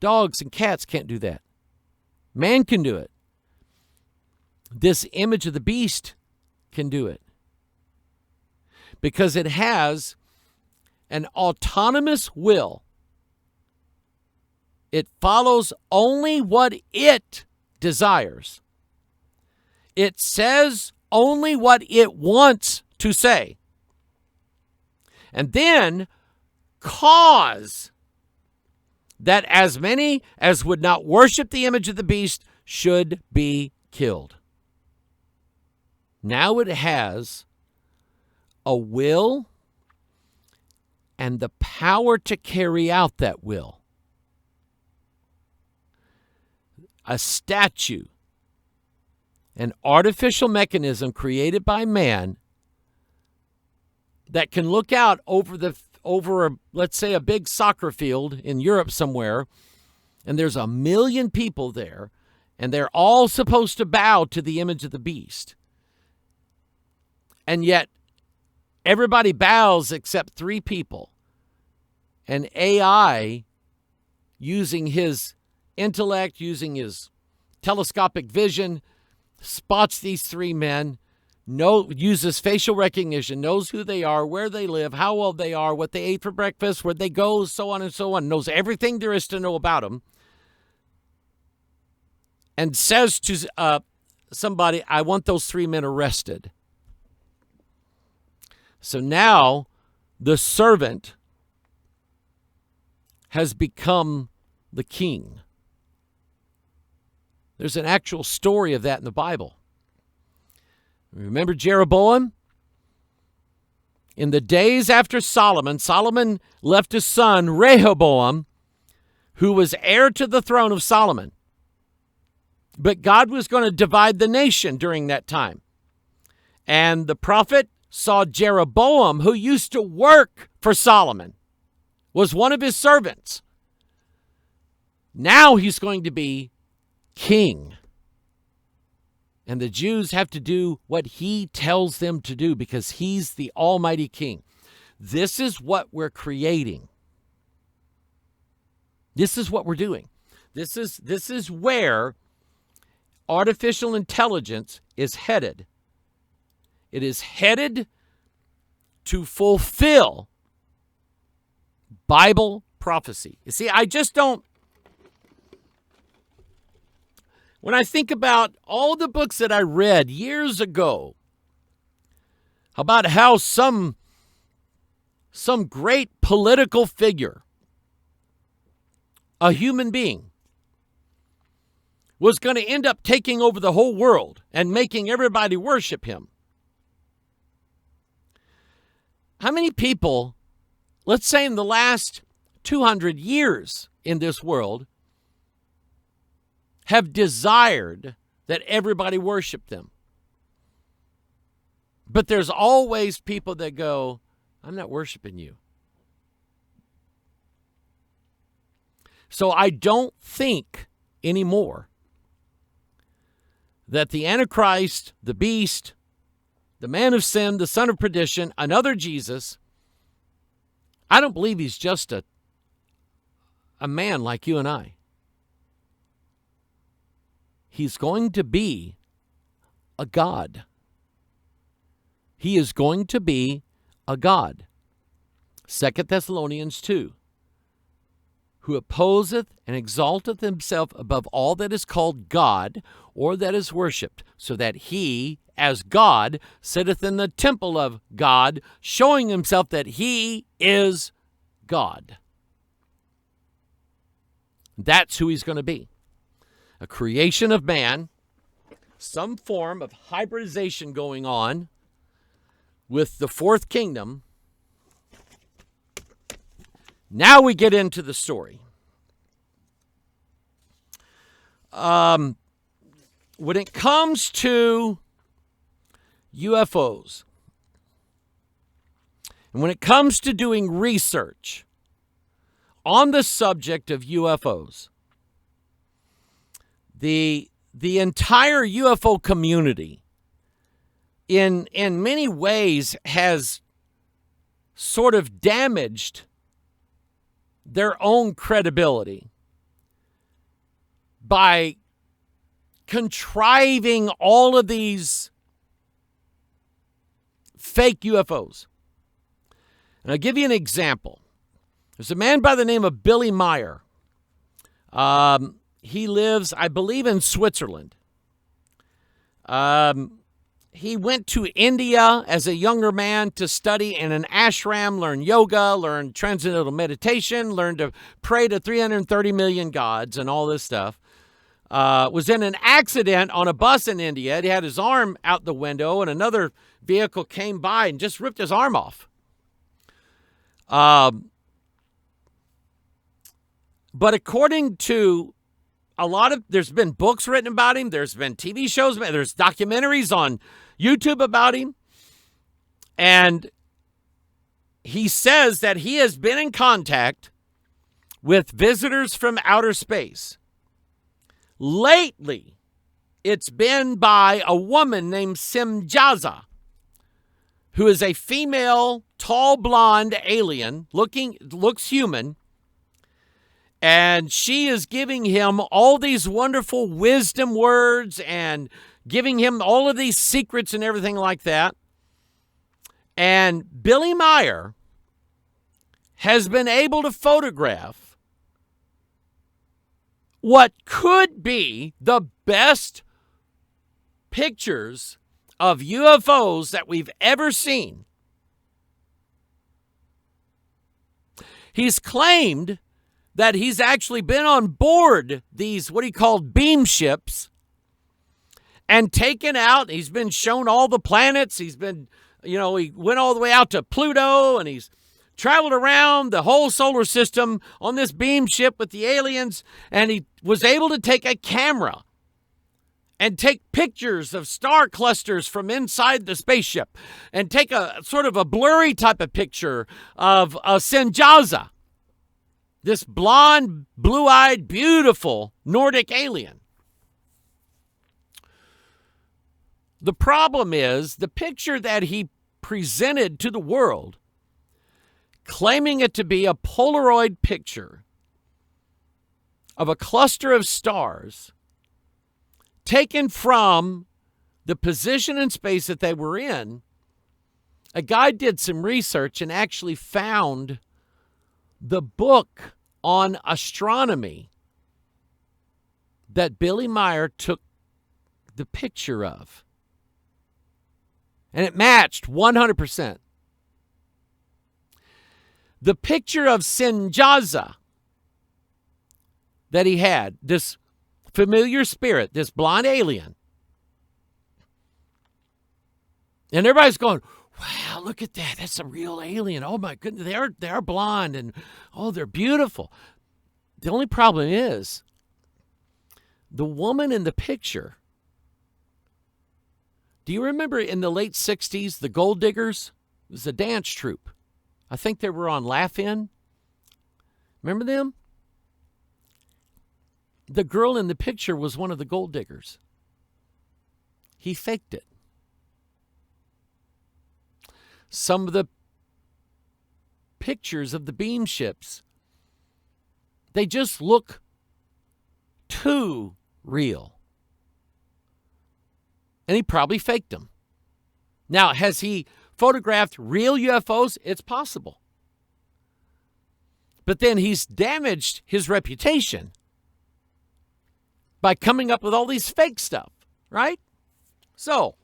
Dogs and cats can't do that. Man can do it. This image of the beast can do it. Because it has an autonomous will. It follows only what it desires. It says only what it wants to say. And then cause that as many as would not worship the image of the beast should be killed. Now it has a will and the power to carry out that will. A statue, an artificial mechanism created by man that can look out over let's say a big soccer field in Europe somewhere, and there's 1 million people there, and they're all supposed to bow to the image of the beast. And yet everybody bows except 3 people. And AI, using his intellect, using his telescopic vision, spots these 3 men, uses facial recognition, knows who they are, where they live, how old they are, what they ate for breakfast, where they go, so on and so on, knows everything there is to know about them, and says to somebody, I want those 3 men arrested. So now the servant has become the king. There's an actual story of that in the Bible. Remember Jeroboam? In the days after Solomon left his son Rehoboam, who was heir to the throne of Solomon. But God was going to divide the nation during that time. And the prophet saw Jeroboam, who used to work for Solomon, was one of his servants. Now he's going to be king. And the Jews have to do what he tells them to do because he's the almighty king. This is what we're creating. This is what we're doing. This is where artificial intelligence is headed. It is headed to fulfill Bible prophecy. You see, I just don't. When I think about all the books that I read years ago about how some great political figure, a human being, was going to end up taking over the whole world and making everybody worship him. How many people, let's say in the last 200 years in this world, have desired that everybody worship them? But there's always people that go, I'm not worshiping you. So I don't think anymore that the Antichrist, the beast, the man of sin, the son of perdition, another Jesus, I don't believe he's just a man like you and I. He's going to be a God. He is going to be a God. 2 Thessalonians 2. Who opposeth and exalteth himself above all that is called God or that is worshipped, so that he, as God, sitteth in the temple of God, showing himself that he is God. That's who he's going to be. A creation of man, some form of hybridization going on with the fourth kingdom. Now we get into the story. When it comes to UFOs, and when it comes to doing research on the subject of UFOs, the entire UFO community in many ways has sort of damaged their own credibility by contriving all of these fake UFOs. And I'll give you an example. There's a man by the name of Billy Meyer. He lives, I believe, in Switzerland. He went to India as a younger man to study in an ashram, learn yoga, learn transcendental meditation, learn to pray to 330 million gods and all this stuff. Was in an accident on a bus in India. He had his arm out the window, and another vehicle came by and just ripped his arm off. But according to there's been books written about him. There's been TV shows. There's documentaries on YouTube about him. And he says that he has been in contact with visitors from outer space. Lately, it's been by a woman named Semjaza, who is a female, tall, blonde alien, looks human. And she is giving him all these wonderful wisdom words and giving him all of these secrets and everything like that. And Billy Meyer has been able to photograph what could be the best pictures of UFOs that we've ever seen. He's claimed that he's actually been on board these, what he called beam ships, and taken out. He's been shown all the planets. He's been, he went all the way out to Pluto, and he's traveled around the whole solar system on this beam ship with the aliens, and he was able to take a camera and take pictures of star clusters from inside the spaceship and take a sort of a blurry type of picture of Semjaza, this blonde, blue-eyed, beautiful Nordic alien. The problem is the picture that he presented to the world, claiming it to be a Polaroid picture of a cluster of stars taken from the position in space that they were in. A guy did some research and actually found the book on astronomy that Billy Meyer took the picture of. And it matched 100%. The picture of Semjaza that he had, this familiar spirit, this blonde alien. And everybody's going, wow, look at that. That's a real alien. Oh, my goodness. They're blonde, and, oh, they're beautiful. The only problem is the woman in the picture. Do you remember in the late 60s, the Gold Diggers? It was a dance troupe. I think they were on Laugh-In. Remember them? The girl in the picture was one of the Gold Diggers. He faked it. Some of the pictures of the beam ships, they just look too real. And he probably faked them. Now, has he photographed real UFOs? It's possible. But then he's damaged his reputation by coming up with all these fake stuff, right? So,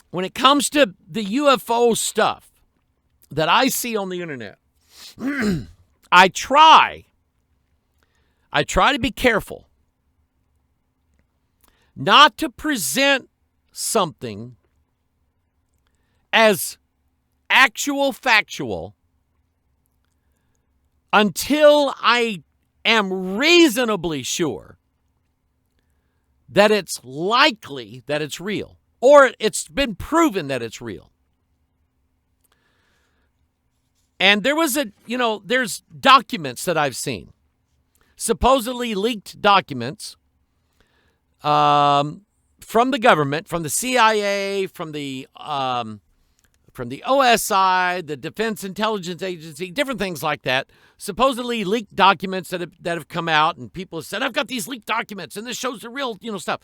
when it comes to the UFO stuff that I see on the internet, I try to be careful not to present something as actual factual until I am reasonably sure that it's likely that it's real, or it's been proven that it's real. And there was there's documents that I've seen, supposedly leaked documents from the government, from the CIA, from the from the OSI, the Defense Intelligence Agency, different things like that, supposedly leaked documents that have come out, and people have said, I've got these leaked documents, and this shows the real, stuff.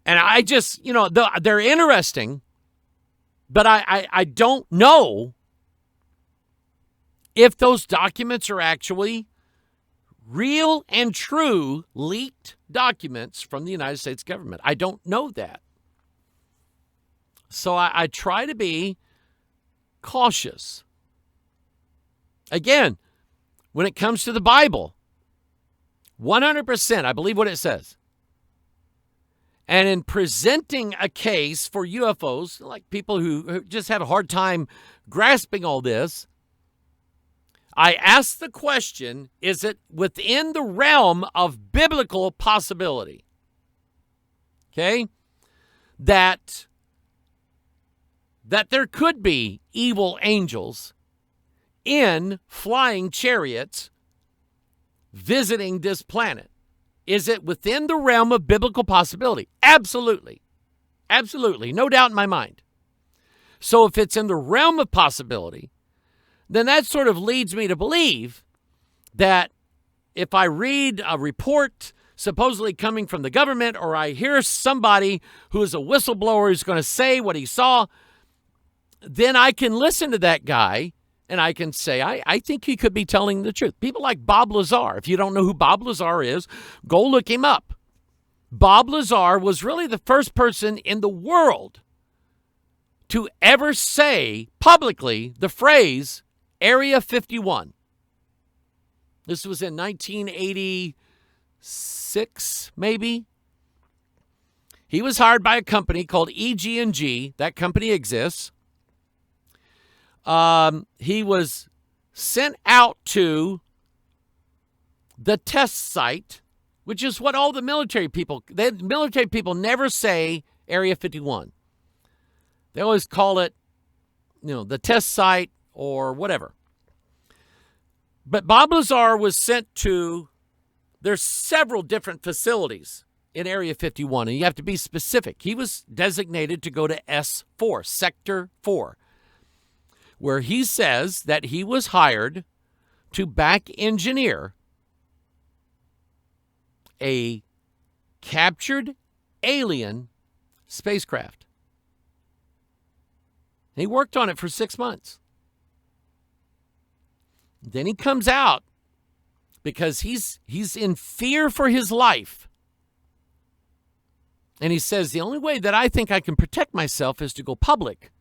And I just, they're interesting, but I don't know if those documents are actually real and true leaked documents from the United States government. I don't know that. So I try to be cautious. Again, when it comes to the Bible, 100%, I believe what it says. And in presenting a case for UFOs, like people who just have a hard time grasping all this, I ask the question, is it within the realm of biblical possibility? Okay? That there could be evil angels in flying chariots visiting this planet. Is it within the realm of biblical possibility? Absolutely. Absolutely. No doubt in my mind. So if it's in the realm of possibility, then that sort of leads me to believe that if I read a report supposedly coming from the government, or I hear somebody who is a whistleblower who's going to say what he saw, then I can listen to that guy and I can say, I think he could be telling the truth. People like Bob Lazar. If you don't know who Bob Lazar is, go look him up. Bob Lazar was really the first person in the world to ever say publicly the phrase Area 51. This was in 1986, maybe. He was hired by a company called EG&G. That company exists. He was sent out to the test site, which is what all the military people never say Area 51. They always call it, the test site or whatever. But Bob Lazar was sent to, there's several different facilities in Area 51, and you have to be specific. He was designated to go to S4, Sector 4, where he says that he was hired to back engineer a captured alien spacecraft. He worked on it for 6 months. Then he comes out because he's in fear for his life. And he says, the only way that I think I can protect myself is to go public.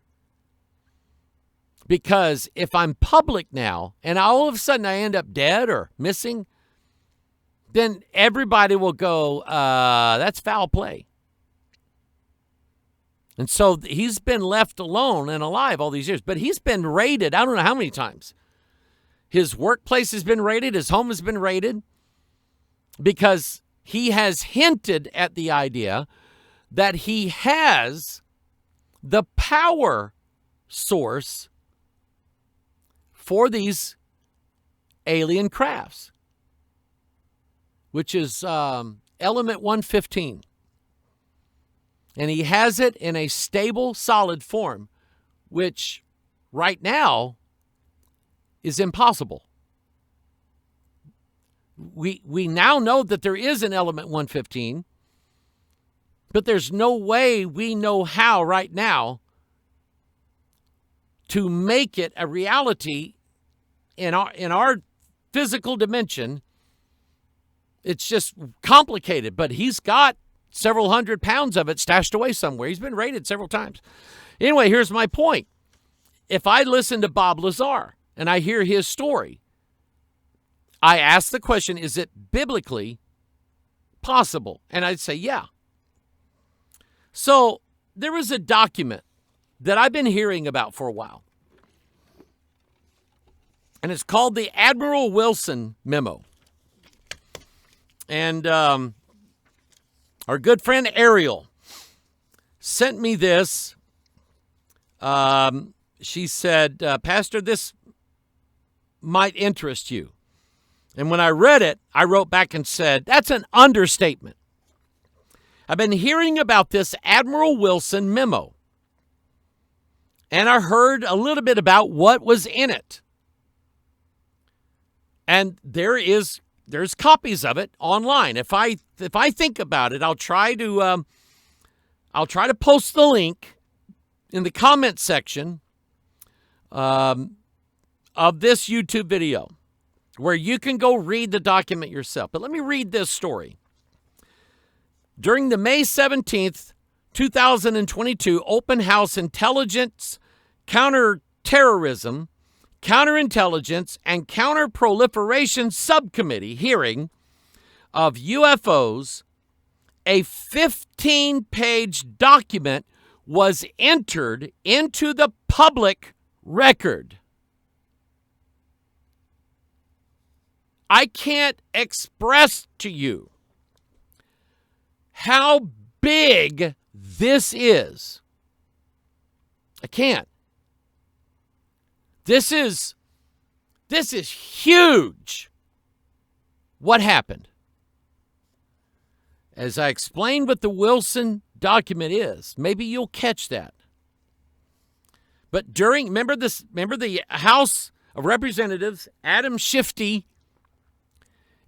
Because if I'm public now and all of a sudden I end up dead or missing, then everybody will go, that's foul play. And so he's been left alone and alive all these years. But he's been raided, I don't know how many times. His workplace has been raided. His home has been raided because he has hinted at the idea that he has the power source for these alien crafts, which is element 115. And he has it in a stable, solid form, which right now is impossible. We now know that there is an element 115, but there's no way we know how right now to make it a reality in our physical dimension. It's just complicated, but he's got several hundred pounds of it stashed away somewhere. He's been raided several times. Anyway, here's my point. If I listen to Bob Lazar and I hear his story, I ask the question, is it biblically possible? And I'd say, yeah. So there was a document that I've been hearing about for a while. And it's called the Admiral Wilson Memo. And our good friend Ariel sent me this. She said, Pastor, this might interest you. And when I read it, I wrote back and said, that's an understatement. I've been hearing about this Admiral Wilson memo. and I heard a little bit about what was in it. And there's copies of it online. If I think about it, I'll try to post the link in the comment section of this YouTube video where you can go read the document yourself. But let me read this story. During the May 17th, 2022 Open House Intelligence, Counterterrorism, Counterintelligence, and Counterproliferation Subcommittee hearing of UFOs, a 15-page document was entered into the public record. I can't express to you how big this is. I can't. This is huge. What happened? As I explained what the Wilson document is, maybe you'll catch that. But remember the House of Representatives, Adam Schiff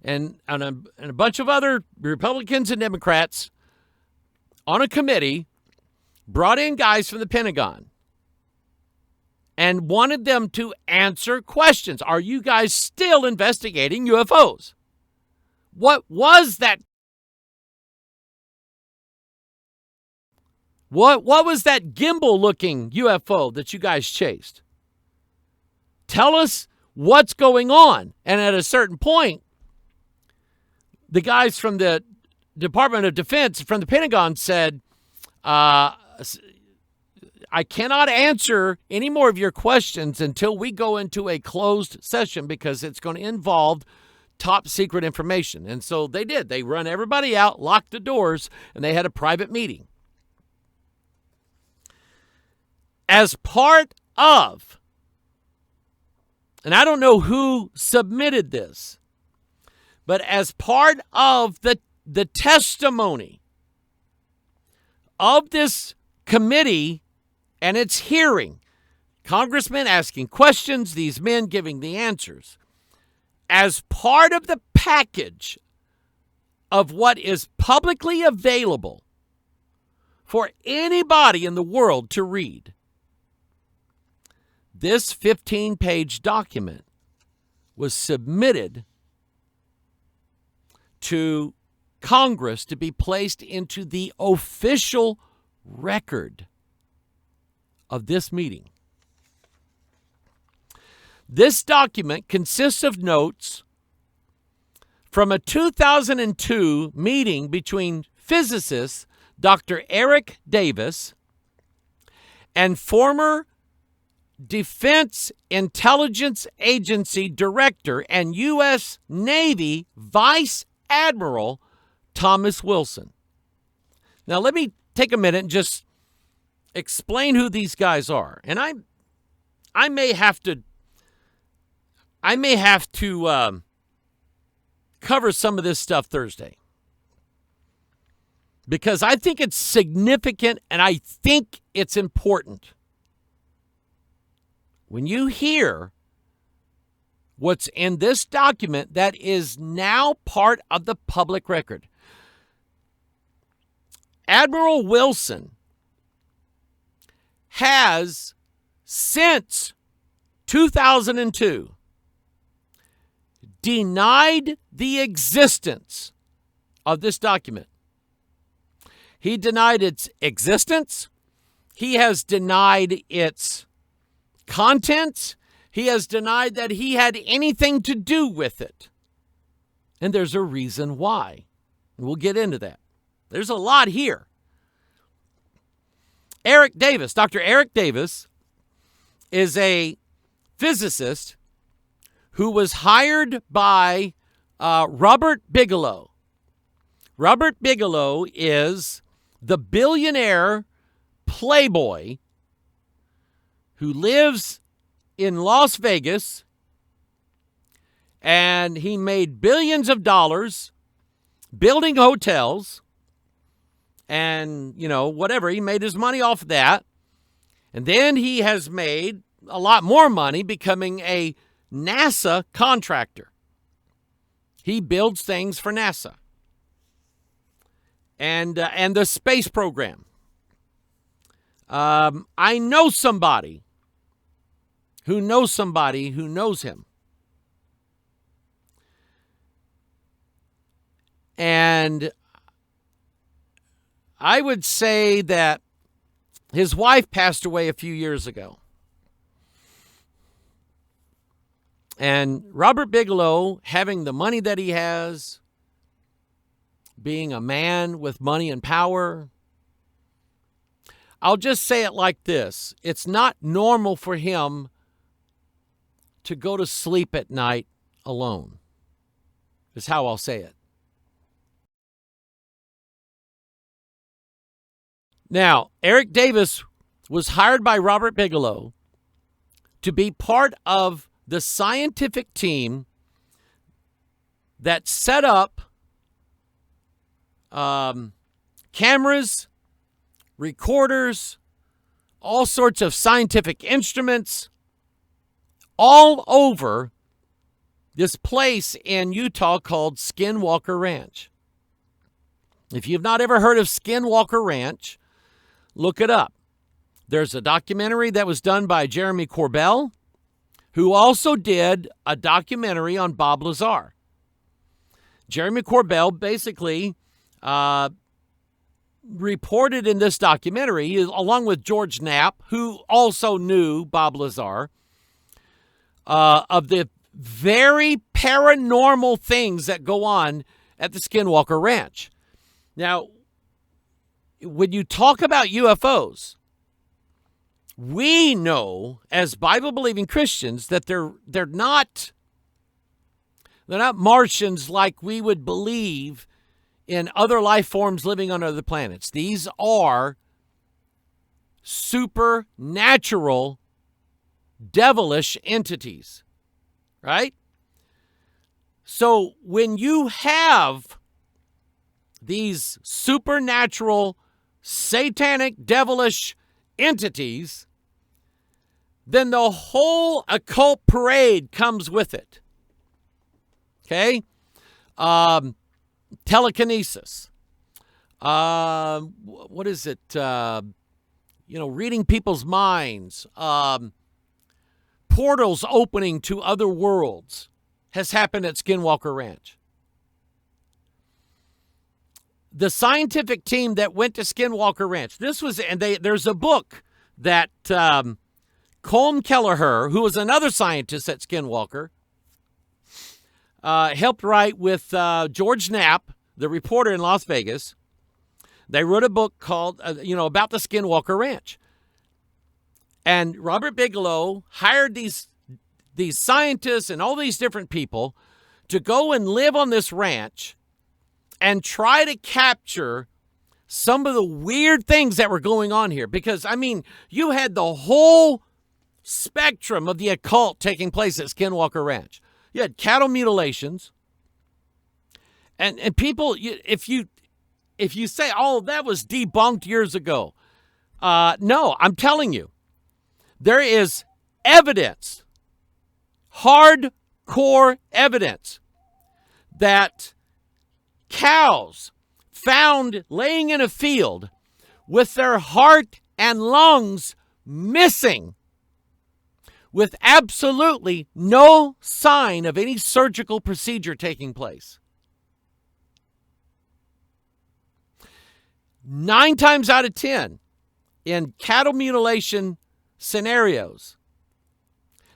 and a bunch of other Republicans and Democrats on a committee brought in guys from the Pentagon and wanted them to answer questions. Are you guys still investigating UFOs? What was that? What was that gimbal-looking UFO that you guys chased? Tell us what's going on. And at a certain point, the guys from the Department of Defense, from the Pentagon, said, I cannot answer any more of your questions until we go into a closed session because it's going to involve top secret information. And so they did. They run everybody out, locked the doors, and they had a private meeting. As part of, and I don't know who submitted this, but as part of the testimony of this committee and its hearing, congressmen asking questions, these men giving the answers, as part of the package of what is publicly available for anybody in the world to read, this 15-page document was submitted to Congress to be placed into the official record of this meeting. This document consists of notes from a 2002 meeting between physicist Dr. Eric Davis and former Defense Intelligence Agency Director and U.S. Navy Vice Admiral Thomas Wilson. Now, let me take a minute and just explain who these guys are. And I may have to cover some of this stuff Thursday because I think it's significant and I think it's important. When you hear what's in this document that is now part of the public record, Admiral Wilson has, since 2002, denied the existence of this document. He denied its existence. He has denied its contents. He has denied that he had anything to do with it. And there's a reason why. We'll get into that. There's a lot here. Eric Davis, Dr. Eric Davis, is a physicist who was hired by Robert Bigelow. Robert Bigelow is the billionaire playboy who lives in Las Vegas, and he made billions of dollars building hotels and, whatever. He made his money off of that. And then he has made a lot more money becoming a NASA contractor. He builds things for NASA and the space program. I know somebody who knows him. And I would say that his wife passed away a few years ago. And Robert Bigelow, having the money that he has, being a man with money and power, I'll just say it like this. It's not normal for him to go to sleep at night alone, is how I'll say it. Now, Eric Davis was hired by Robert Bigelow to be part of the scientific team that set up cameras, recorders, all sorts of scientific instruments all over this place in Utah called Skinwalker Ranch. If you've not ever heard of Skinwalker Ranch, look it up. There's a documentary that was done by Jeremy Corbell, who also did a documentary on Bob Lazar. Jeremy Corbell basically reported in this documentary, along with George Knapp, who also knew Bob Lazar, of the very paranormal things that go on at the Skinwalker Ranch. Now, when you talk about UFOs, we know as Bible-believing Christians that they're not Martians like we would believe in other life forms living on other planets. These are supernatural, devilish entities, right? So when you have these supernatural, satanic, devilish entities, then the whole occult parade comes with it. Okay? Telekinesis. What is it? Reading people's minds. Portals opening to other worlds has happened at Skinwalker Ranch. The scientific team that went to Skinwalker Ranch, there's a book that Colm Kelleher, who was another scientist at Skinwalker, helped write with George Knapp, the reporter in Las Vegas. They wrote a book called, about the Skinwalker Ranch. And Robert Bigelow hired these scientists and all these different people to go and live on this ranch and try to capture some of the weird things that were going on here. Because, you had the whole spectrum of the occult taking place at Skinwalker Ranch. You had cattle mutilations. And people, if you say, oh, that was debunked years ago. No, I'm telling you. There is evidence, hardcore evidence, that cows found laying in a field with their heart and lungs missing, with absolutely no sign of any surgical procedure taking place. 9 times out of 10, in cattle mutilation scenarios,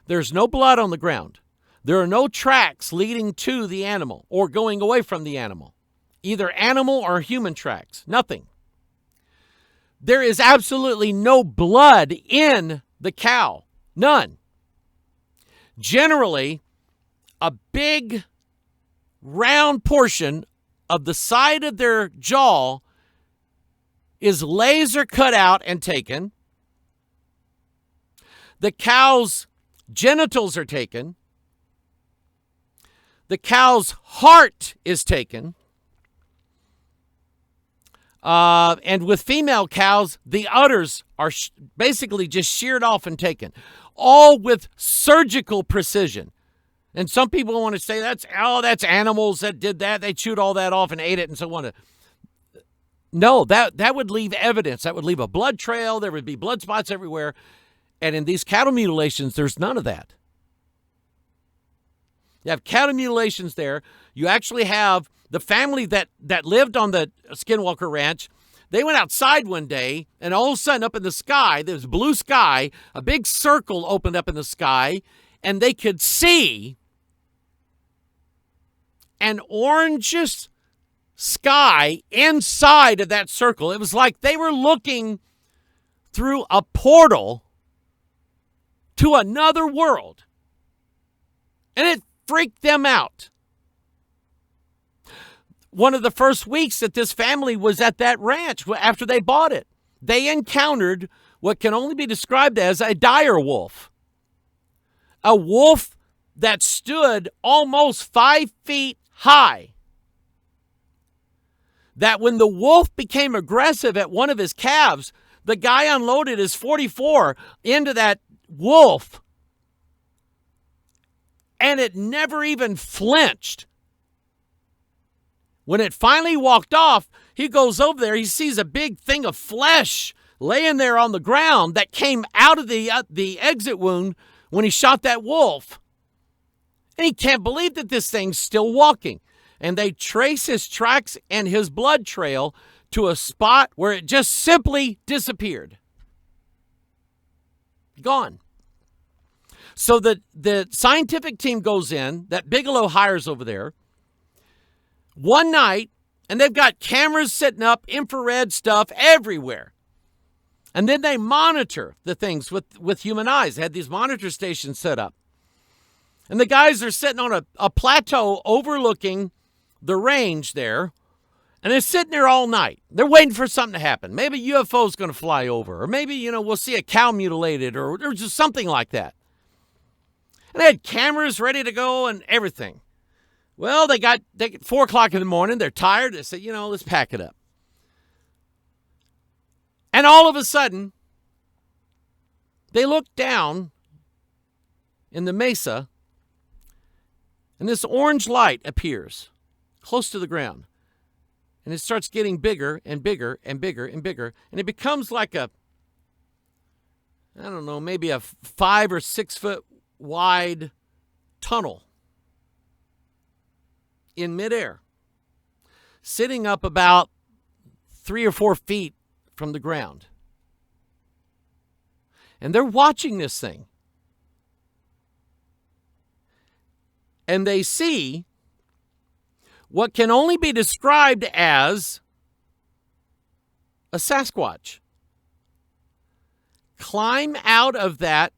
there's no blood on the ground. There are no tracks leading to the animal or going away from the animal. Either animal or human tracks. Nothing. There is absolutely no blood in the cow. None. Generally, a big round portion of the side of their jaw is laser cut out and taken. The cow's genitals are taken. The cow's heart is taken. And with female cows, the udders are basically just sheared off and taken, all with surgical precision. And some people want to say that's animals that did that. They chewed all that off and ate it and so on. No, that would leave evidence. That would leave a blood trail. There would be blood spots everywhere. And in these cattle mutilations, there's none of that. You have cattle mutilations there. You actually have the family that lived on the Skinwalker Ranch. They went outside one day, and all of a sudden up in the sky, there was blue sky, a big circle opened up in the sky, and they could see an orangish sky inside of that circle. It was like they were looking through a portal to another world. And it freaked them out. One of the first weeks that this family was at that ranch after they bought it, they encountered what can only be described as a dire wolf. A wolf that stood almost 5 feet high. That when the wolf became aggressive at one of his calves, the guy unloaded his .44 into that wolf, and it never even flinched. When it finally walked off, he goes over there. He sees a big thing of flesh laying there on the ground that came out of the exit wound when he shot that wolf. And he can't believe that this thing's still walking. And they trace his tracks and his blood trail to a spot where it just simply disappeared. Gone. So the scientific team goes in, that Bigelow hires over there, one night, and they've got cameras sitting up, infrared stuff everywhere. And then they monitor the things with human eyes. They had these monitor stations set up. And the guys are sitting on a plateau overlooking the range there, and they're sitting there all night. They're waiting for something to happen. Maybe a UFO's going to fly over, or maybe, we'll see a cow mutilated, or just something like that. And they had cameras ready to go and everything. Well, they get 4 o'clock in the morning. They're tired. They say, let's pack it up. And all of a sudden, they look down in the mesa, and this orange light appears close to the ground. And it starts getting bigger and bigger and bigger and bigger. And it becomes like maybe a 5 or 6 foot wide tunnel in midair, sitting up about 3 or 4 feet from the ground. And they're watching this thing. And they see what can only be described as a Sasquatch climb out of that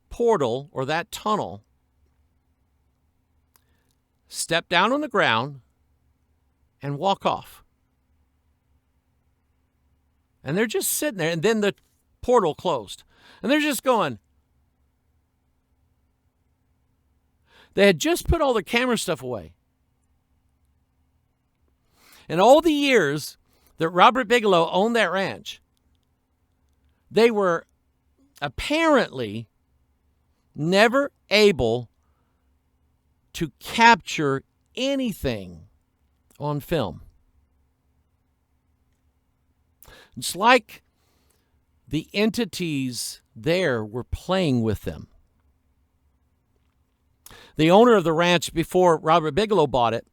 portal or that tunnel, step down on the ground, and walk off. And they're just sitting there, and then the portal closed. And they're just going. They had just put all the camera stuff away. In all the years that Robert Bigelow owned that ranch, they were apparently never able to capture anything on film. It's like the entities there were playing with them. The owner of the ranch, before Robert Bigelow bought it,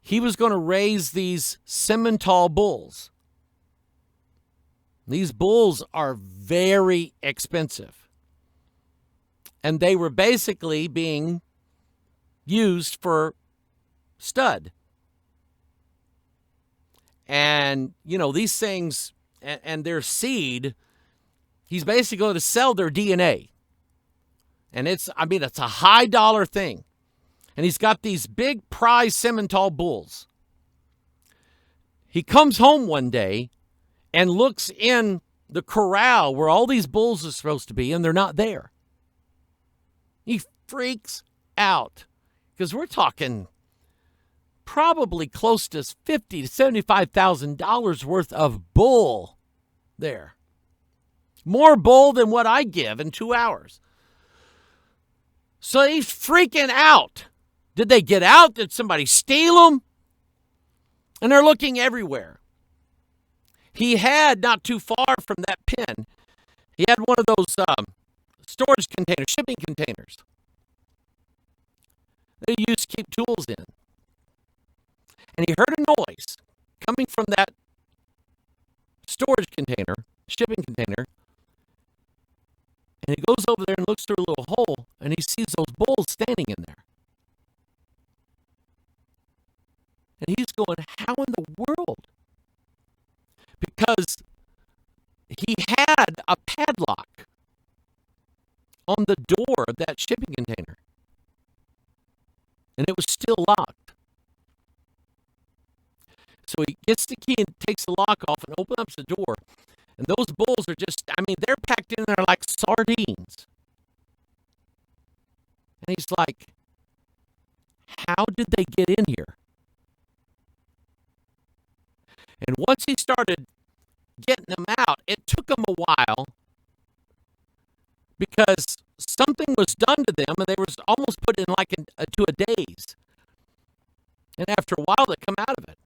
he was going to raise these Simmental bulls. These bulls are very expensive. And they were basically being used for stud. And, these things and their seed, he's basically going to sell their DNA. And it's a high dollar thing. And he's got these big prize Simmental bulls. He comes home one day and looks in the corral where all these bulls are supposed to be, and they're not there. He freaks out because we're talking probably close to $50,000 to $75,000 worth of bull there. More bull than what I give in 2 hours. So he's freaking out. Did they get out? Did somebody steal them? And they're looking everywhere. He had, not too far from that pen, he had one of those storage containers, shipping containers that he used to keep tools in. And he heard a noise coming from that storage container, shipping container. And he goes over there and looks through a little hole, and he sees those bulls standing in there. And he's going, how in the world? Because he had a padlock on the door of that shipping container. And it was still locked. So he gets the key and takes the lock off and opens up the door. And those bulls are just, they're packed in there like sardines. And he's like, how did they get in here? And once he started getting them out, it took him a while because something was done to them and they were almost put in like to a daze. And after a while, they come out of it.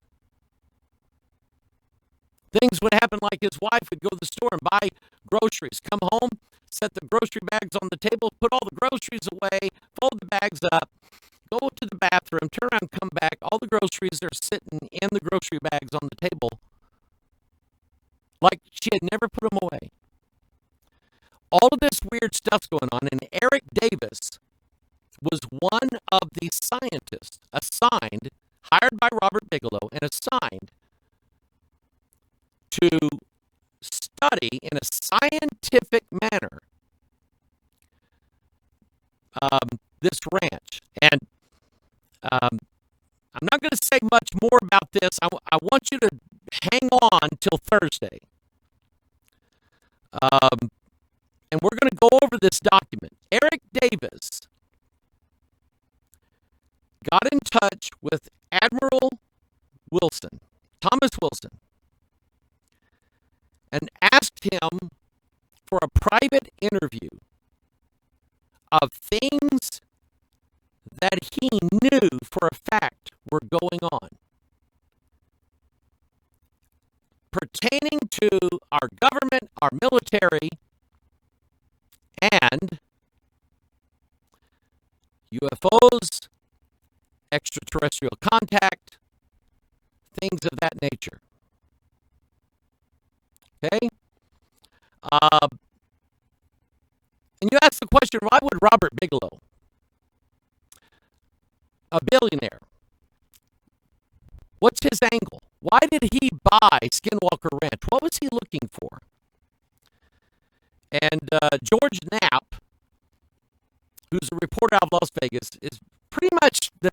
Things would happen like his wife would go to the store and buy groceries, come home, set the grocery bags on the table, put all the groceries away, fold the bags up, go to the bathroom, turn around, come back. All the groceries are sitting in the grocery bags on the table like she had never put them away. All of this weird stuff's going on, and Eric Davis was one of the scientists assigned, hired by Robert Bigelow, and assigned to study in a scientific manner this ranch. And I'm not going to say much more about this. I want you to hang on till Thursday. And we're going to go over this document. Eric Davis got in touch with Admiral Wilson, Thomas Wilson, and asked him for a private interview of things that he knew for a fact were going on pertaining to our government, our military, and UFOs, extraterrestrial contact, things of that nature. Okay? And you ask the question, why would Robert Bigelow, a billionaire, what's his angle? Why did he buy Skinwalker Ranch? What was he looking for? And George Knapp, who's a reporter out of Las Vegas, is pretty much the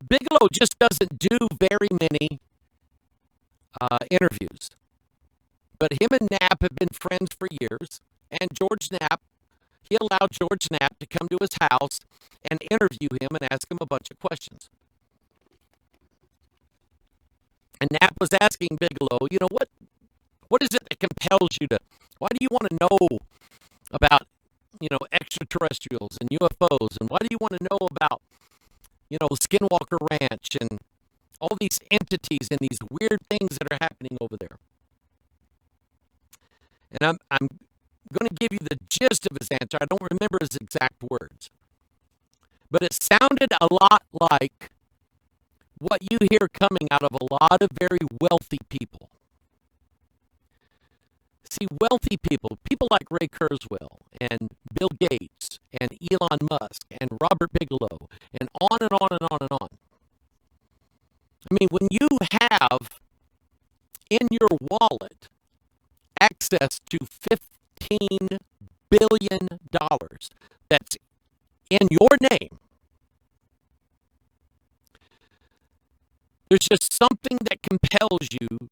Bigelow just doesn't do very many interviews. But him and Knapp have been friends for years, and George Knapp, he allowed George Knapp to come to his house and interview him and ask him a bunch of questions. And Knapp was asking Bigelow, what is it that compels you to, why do you want to know about, extraterrestrials and UFOs, and why do you want to know about, Skinwalker Ranch and all these entities and these weird things that are happening over there? And I'm going to give you the gist of his answer. I don't remember his exact words. But it sounded a lot like what you hear coming out of a lot of very wealthy people. See, wealthy people like Ray Kurzweil and Bill Gates and Elon Musk and Robert Bigelow and on and on and on and on. I mean, when you have in your wallet access to $15 billion that's in your name, there's just something that compels you,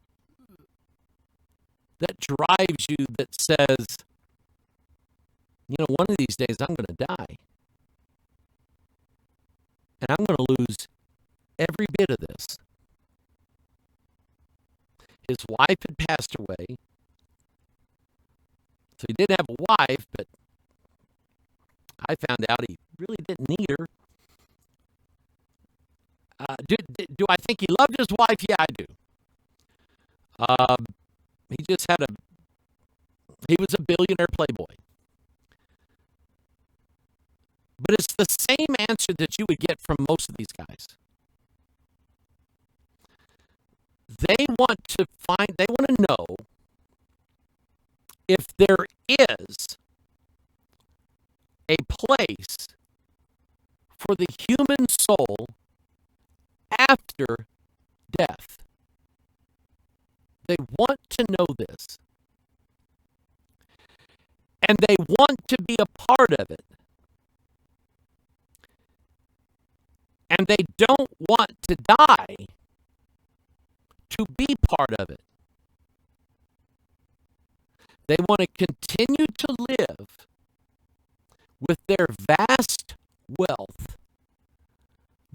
that drives you, that says, one of these days I'm going to die. And I'm going to lose every bit of this. His wife had passed away. So he didn't have a wife, but I found out he really didn't need her. Do I think he loved his wife? Yeah, I do. He was a billionaire playboy. But it's the same answer that you would get from most of these guys. They want to know if there is a place for the human soul after death. They want to know this. And they want to be a part of it. And they don't want to die to be part of it. They want to continue to live with their vast wealth,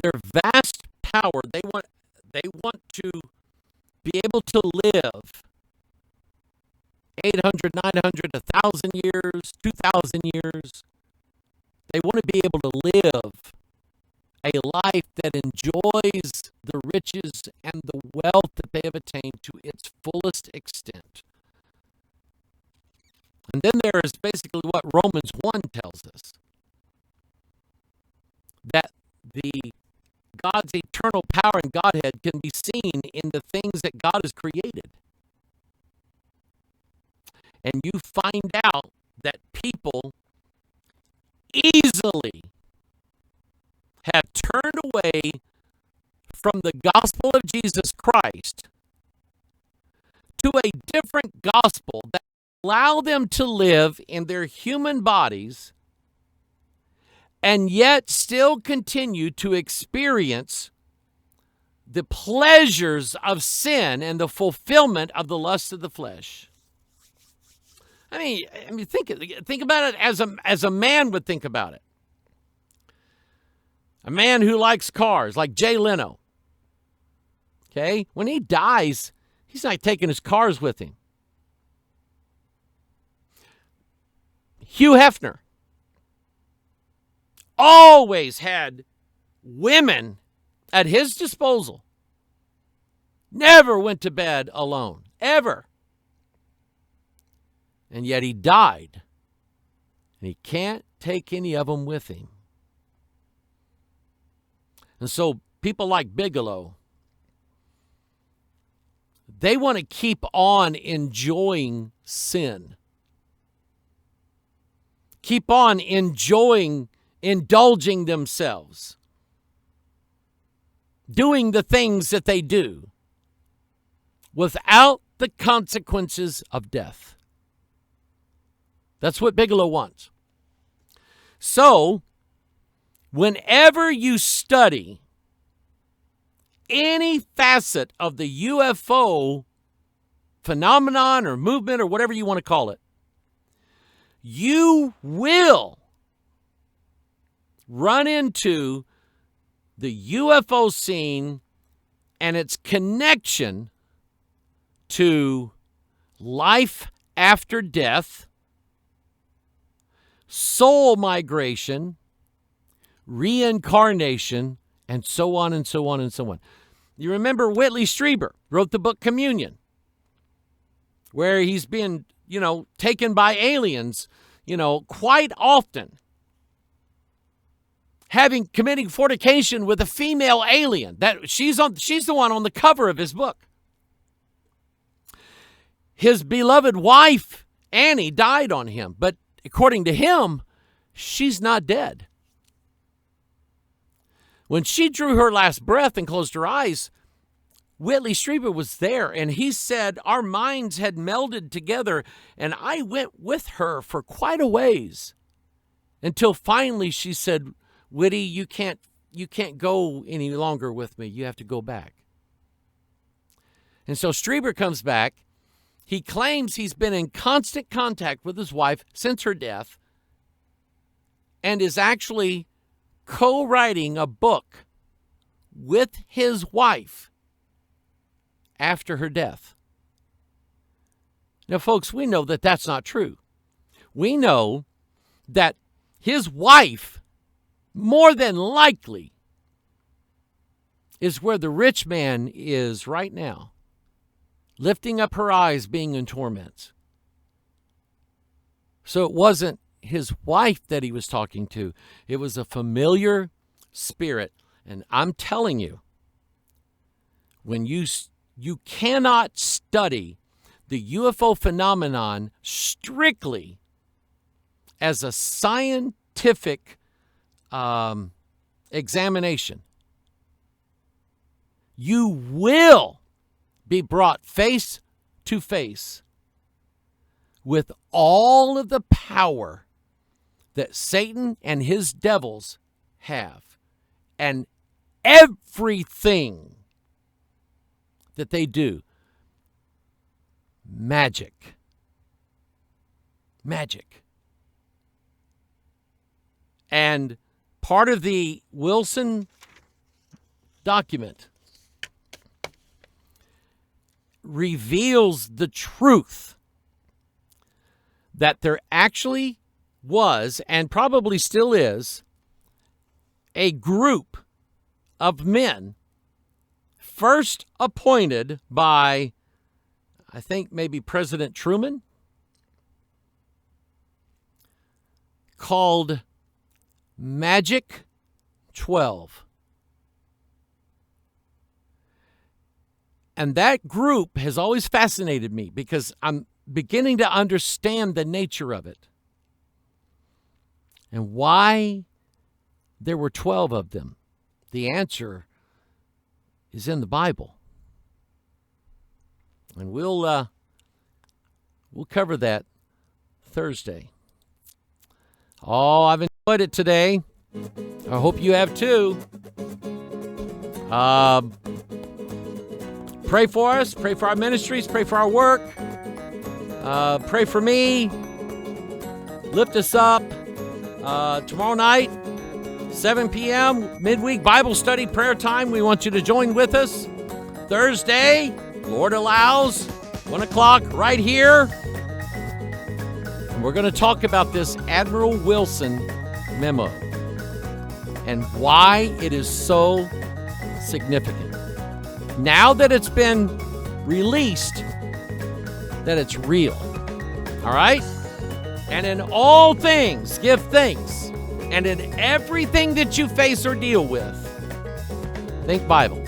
their vast power. They want to be able to live 800, 900, 1,000 years, 2,000 years. They want to be able to live a life that enjoys the riches and the wealth that they have attained to its fullest extent. And then there is basically what Romans 1 tells us, that God's eternal power and Godhead can be seen in the things that God has created. And you find out that people easily have turned away from the gospel of Jesus Christ to a different gospel that allow them to live in their human bodies and yet still continue to experience the pleasures of sin and the fulfillment of the lust of the flesh. I mean, think about it as a man would think about it. A man who likes cars, like Jay Leno. Okay? When he dies, he's not taking his cars with him. Hugh Hefner always had women at his disposal. Never went to bed alone. Ever. And yet he died. And he can't take any of them with him. And so people like Bigelow, they want to keep on enjoying sin. Keep on indulging themselves. Doing the things that they do without the consequences of death. That's what Bigelow wants. So, whenever you study any facet of the UFO phenomenon or movement or whatever you want to call it, you will run into the UFO scene and its connection to life after death, soul migration, reincarnation, and so on and so on and so on. You remember Whitley Strieber wrote the book Communion, where he's been, taken by aliens, quite often, committing fornication with a female alien. That she's the one on the cover of his book. His beloved wife, Annie, died on him, but according to him, she's not dead. When she drew her last breath and closed her eyes, Whitley Strieber was there, and he said our minds had melded together, and I went with her for quite a ways until finally she said, Whitty, you can't go any longer with me. You have to go back. And so Strieber comes back. He claims he's been in constant contact with his wife since her death and is actually co-writing a book with his wife after her death. Now, folks, we know that that's not true. We know that his wife, more than likely, is where the rich man is right now, lifting up her eyes, being in torments. So it wasn't his wife that he was talking to. It was a familiar spirit. And I'm telling you, when you cannot study the UFO phenomenon strictly as a scientific examination, you will be brought face to face with all of the power that Satan and his devils have, and everything that they do. Magic. And part of the Wilson document reveals the truth that there actually was, and probably still is, a group of men first appointed by, I think, maybe President Truman, called Magic 12. And that group has always fascinated me because I'm beginning to understand the nature of it and why there were 12 of them. The answer is in the Bible. And we'll cover that Thursday. Oh, I've enjoyed it today. I hope you have too. Pray for us. Pray for our ministries. Pray for our work. Pray for me. Lift us up. Tomorrow night, 7 p.m., midweek Bible study, prayer time. We want you to join with us. Thursday, Lord allows, 1 o'clock right here. And we're going to talk about this Admiral Wilson memo and why it is so significant. Now that it's been released, that it's real. All right? And in all things, give thanks. And in everything that you face or deal with, think Bible.